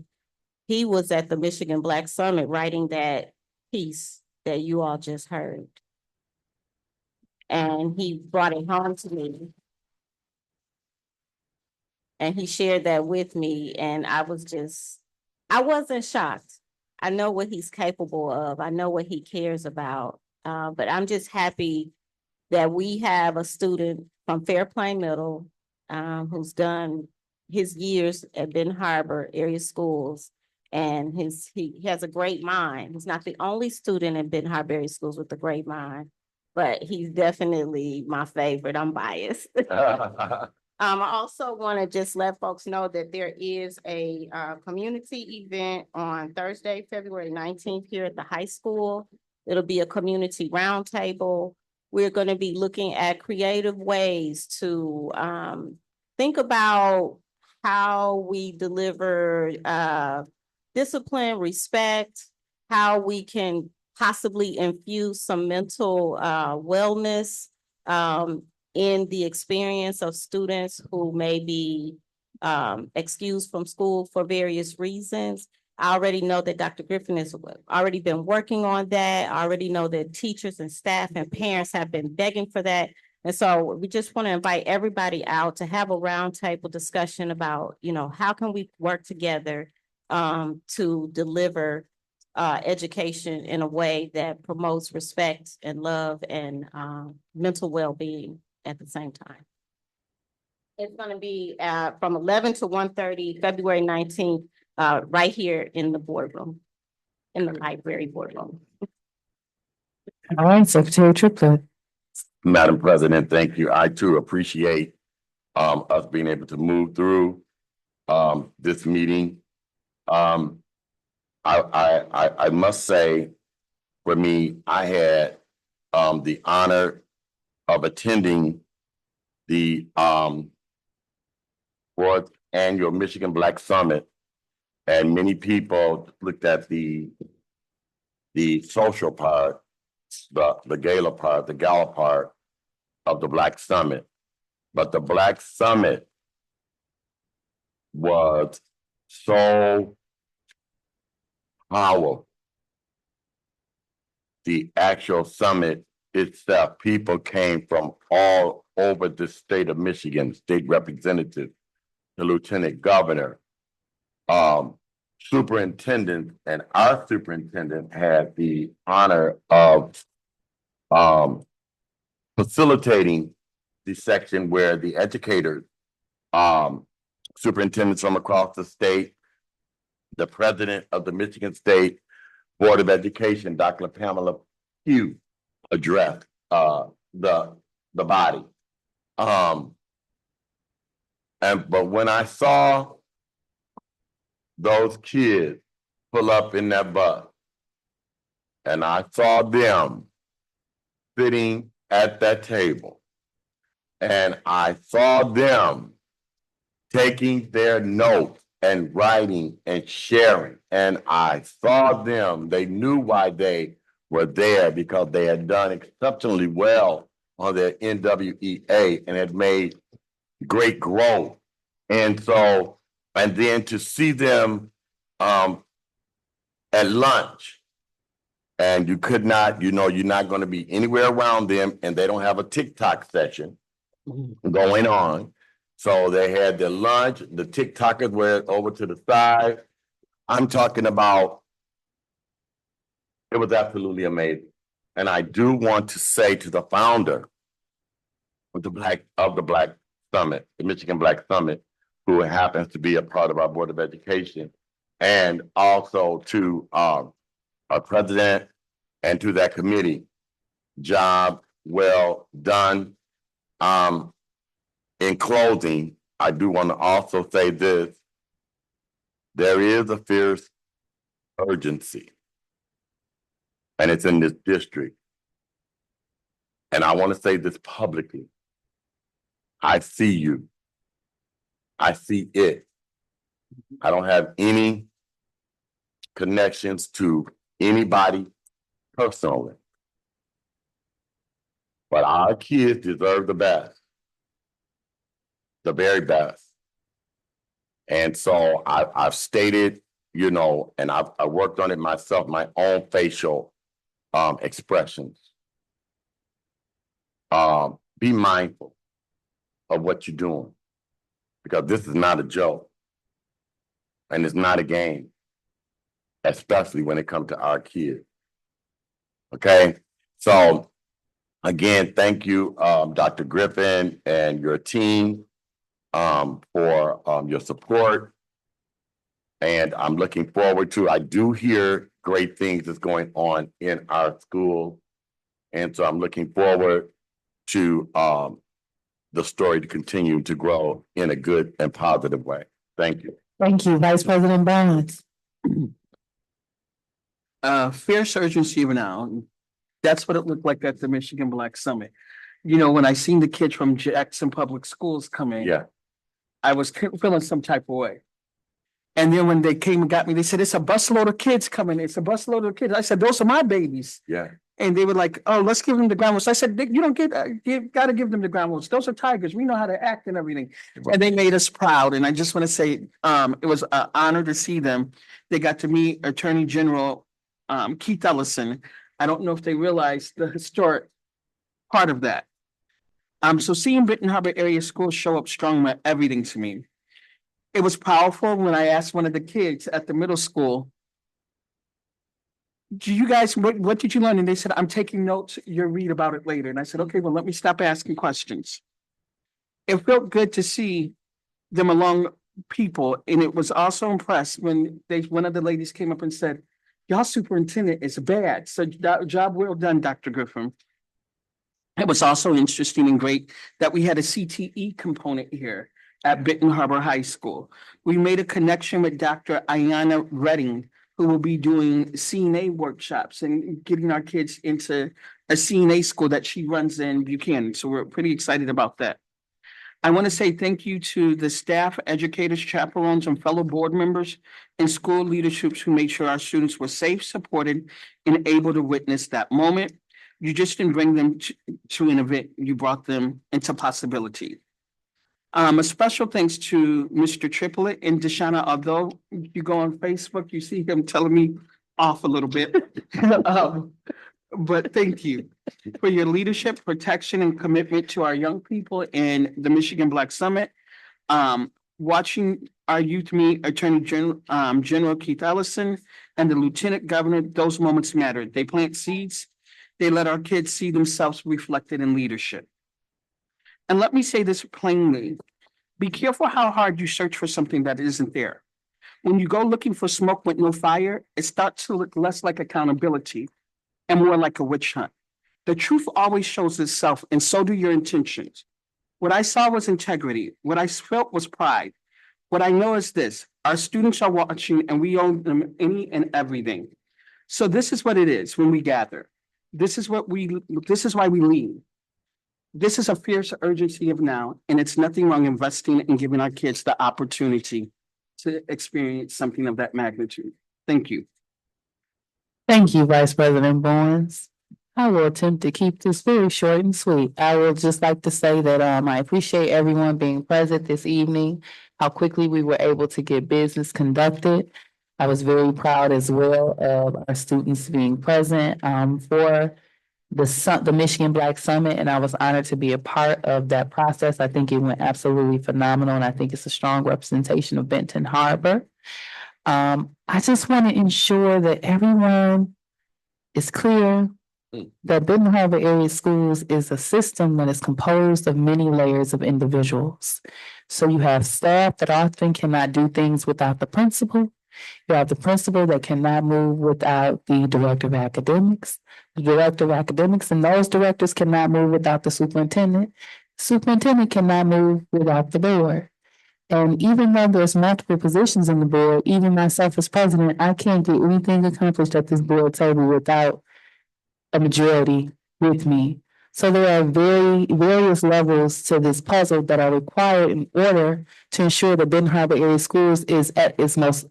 he was at the Michigan Black Summit writing that piece that you all just heard. And he brought it home to me. And he shared that with me, and I wasn't shocked. I know what he's capable of. I know what he cares about. But I'm just happy that we have a student from Fairplain Middle, who's done his years at Benton Harbor area schools. And he has a great mind. He's not the only student in Benton Harbor area schools with a great mind, but he's definitely my favorite. I'm biased. I also want to just let folks know that there is a community event on Thursday, February 19th here at the high school. It'll be a community roundtable. We're going to be looking at creative ways to think about how we deliver discipline, respect, how we can possibly infuse some mental wellness in the experience of students who may be excused from school for various reasons. I already know that Dr. Griffin has already been working on that. I already know that teachers and staff and parents have been begging for that. And so we just want to invite everybody out to have a roundtable discussion about, how can we work together to deliver education in a way that promotes respect and love and mental well-being at the same time. It's going to be from 11 to 1:30, February 19th, right here in the boardroom, in the library boardroom. All right, Secretary Triplett. Madam President, thank you. I too appreciate us being able to move through this meeting. I must say, for me, I had the honor of attending the fourth annual Michigan Black Summit, and many people looked at the social part, the gala part, the gala part of the Black Summit. But the Black Summit was so powerful. The actual summit itself, people came from all over the state of Michigan, state representative, the lieutenant governor, superintendent, and our superintendent had the honor of facilitating the section where the educators, superintendents from across the state, the president of the Michigan State Board of Education, Dr. Pamela Pugh, addressed the body. But when I saw those kids pull up in that bus, and I saw them sitting at that table, and I saw them taking their notes and writing and sharing, and I saw them, they knew why they were there, because they had done exceptionally well on their NWEA and had made great growth. And so, and then to see them at lunch, and you could not, you're not going to be anywhere around them, and they don't have a TikTok session going on. So they had their lunch, the TikTokers were over to the side. I'm talking about, it was absolutely amazing. And I do want to say to the founder of the Black Summit, the Michigan Black Summit, who happens to be a part of our Board of Education, and also to our president and to that committee, job well done. In closing, I do want to also say this: there is a fierce urgency, and it's in this district. And I want to say this publicly. I see you. I see it. I don't have any connections to anybody personally. But our kids deserve the best, the very best. And so I've stated you know, and I worked on it myself, my own facial expressions. Be mindful of what you're doing, because this is not a joke and it's not a game, especially when it comes to our kids. Okay, so again, thank you, Dr. Griffin and your team for your support. And I'm looking forward to, I do hear great things that's going on in our school. And so I'm looking forward to the story to continue to grow in a good and positive way. Thank you. Thank you, Vice President Barnes. Fierce urgency now. That's what it looked like at the Michigan Black Summit. You know, when I seen the kids from Jackson Public Schools come in, Yeah, I was feeling some type of way. And then when they came and got me, they said, it's a busload of kids coming. It's a busload of kids. I said, those are my babies. yeah. And they were like, oh, let's give them the ground rules. I said, you don't get, you gotta give them the ground rules. Those are tigers. We know how to act and everything. And they made us proud. And I just want to say, it was an honor to see them. They got to meet Attorney General Keith Ellison. I don't know if they realized the historic part of that. So seeing Benton Harbor area schools show up strong meant everything to me. It was powerful when I asked one of the kids at the middle school, do you guys, what did you learn? And they said, I'm taking notes, you'll read about it later. And I said, okay, well, let me stop asking questions. It felt good to see them along people. And it was also impressed when one of the ladies came up and said, y'all superintendent is bad. So job well done, Dr. Griffin. It was also interesting and great that we had a CTE component here at Benton Harbor High School. We made a connection with Dr. Ayanna Redding, who will be doing CNA workshops and getting our kids into a CNA school that she runs in Buchanan. So we're pretty excited about that. I want to say thank you to the staff, educators, chaperones, and fellow board members and school leaderships who made sure our students were safe, supported, and able to witness that moment. You just didn't bring them to an event, you brought them into possibility. A special thanks to Mr. Triplet and Deshauna, although you go on Facebook, you see him telling me off a little bit. But thank you for your leadership, protection, and commitment to our young people in the Michigan Black Summit. Watching our youth meet Attorney General Keith Ellison and the Lieutenant Governor, those moments mattered. They plant seeds. They let our kids see themselves reflected in leadership. And let me say this plainly, be careful how hard you search for something that isn't there. When you go looking for smoke with no fire, it starts to look less like accountability and more like a witch hunt. The truth always shows itself, and so do your intentions. What I saw was integrity. What I felt was pride. What I know is this, our students are watching and we owe them any and everything. So this is what it is when we gather. This is why we lead. This is a fierce urgency of now, and it's nothing wrong investing and giving our kids the opportunity to experience something of that magnitude. Thank you. Thank you, Vice President Barnes. I will attempt to keep this very short and sweet. I would just like to say that I appreciate everyone being present this evening, how quickly we were able to get business conducted. I was very proud as well of our students being present for the Michigan Black Summit, and I was honored to be a part of that process. I think it went absolutely phenomenal, and I think it's a strong representation of Benton Harbor. I just want to ensure that everyone is clear that Benton Harbor Area Schools is a system that is composed of many layers of individuals. So you have staff that often cannot do things without the principal. You have the principal that cannot move without the director of academics. The director of academics and those directors cannot move without the superintendent. Superintendent cannot move without the board. And even though there's multiple positions in the board, even myself as president, I can't get anything accomplished at this board table without a majority with me. So there are various levels to this puzzle that are required in order to ensure that Benton Harbor Area Schools is at its most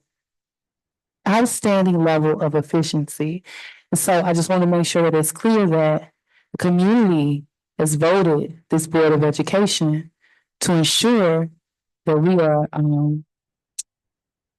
outstanding level of efficiency. And so I just want to make sure that it's clear that the community has voted this Board of Education to ensure that we are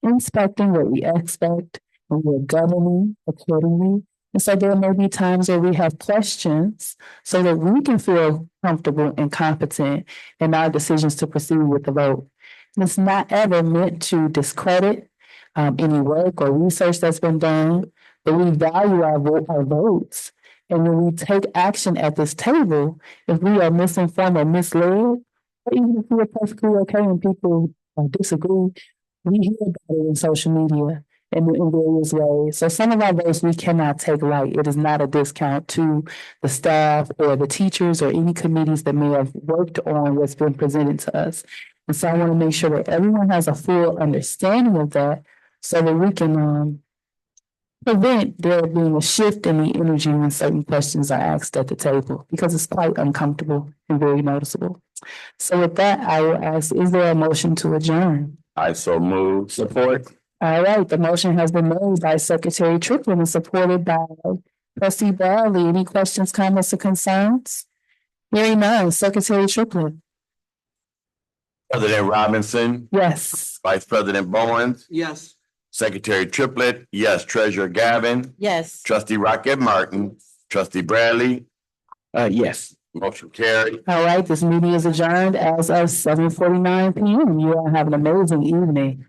inspecting what we expect, and we're governing accordingly. And so there may be times where we have questions so that we can feel comfortable and competent in our decisions to proceed with the vote. And it's not ever meant to discredit any work or research that's been done, but we value our votes. And when we take action at this table, if we are misinformed or misled, or even if we are perfectly okay and people disagree, we hear about it in social media and in various ways. So some of our votes we cannot take light. It is not a discount to the staff or the teachers or any committees that may have worked on what's been presented to us. And so I want to make sure that everyone has a full understanding of that so that we can prevent there being a shift in the energy when certain questions are asked at the table, because it's quite uncomfortable and very noticeable. So with that, I will ask, is there a motion to adjourn? I so move. Support. All right, the motion has been made by Secretary Triplett and supported by Trustee Bradley. Any questions, comments, or concerns? Hearing none, Secretary Triplett. President Robinson, Yes. Vice President Bowens, Yes. Secretary Triplett, yes, Treasurer Gavin, Yes. Trustee Rocket Martin, Trustee Bradley, Yes. motion carried. All right, this meeting is adjourned as of 7:49 PM. You all have an amazing evening.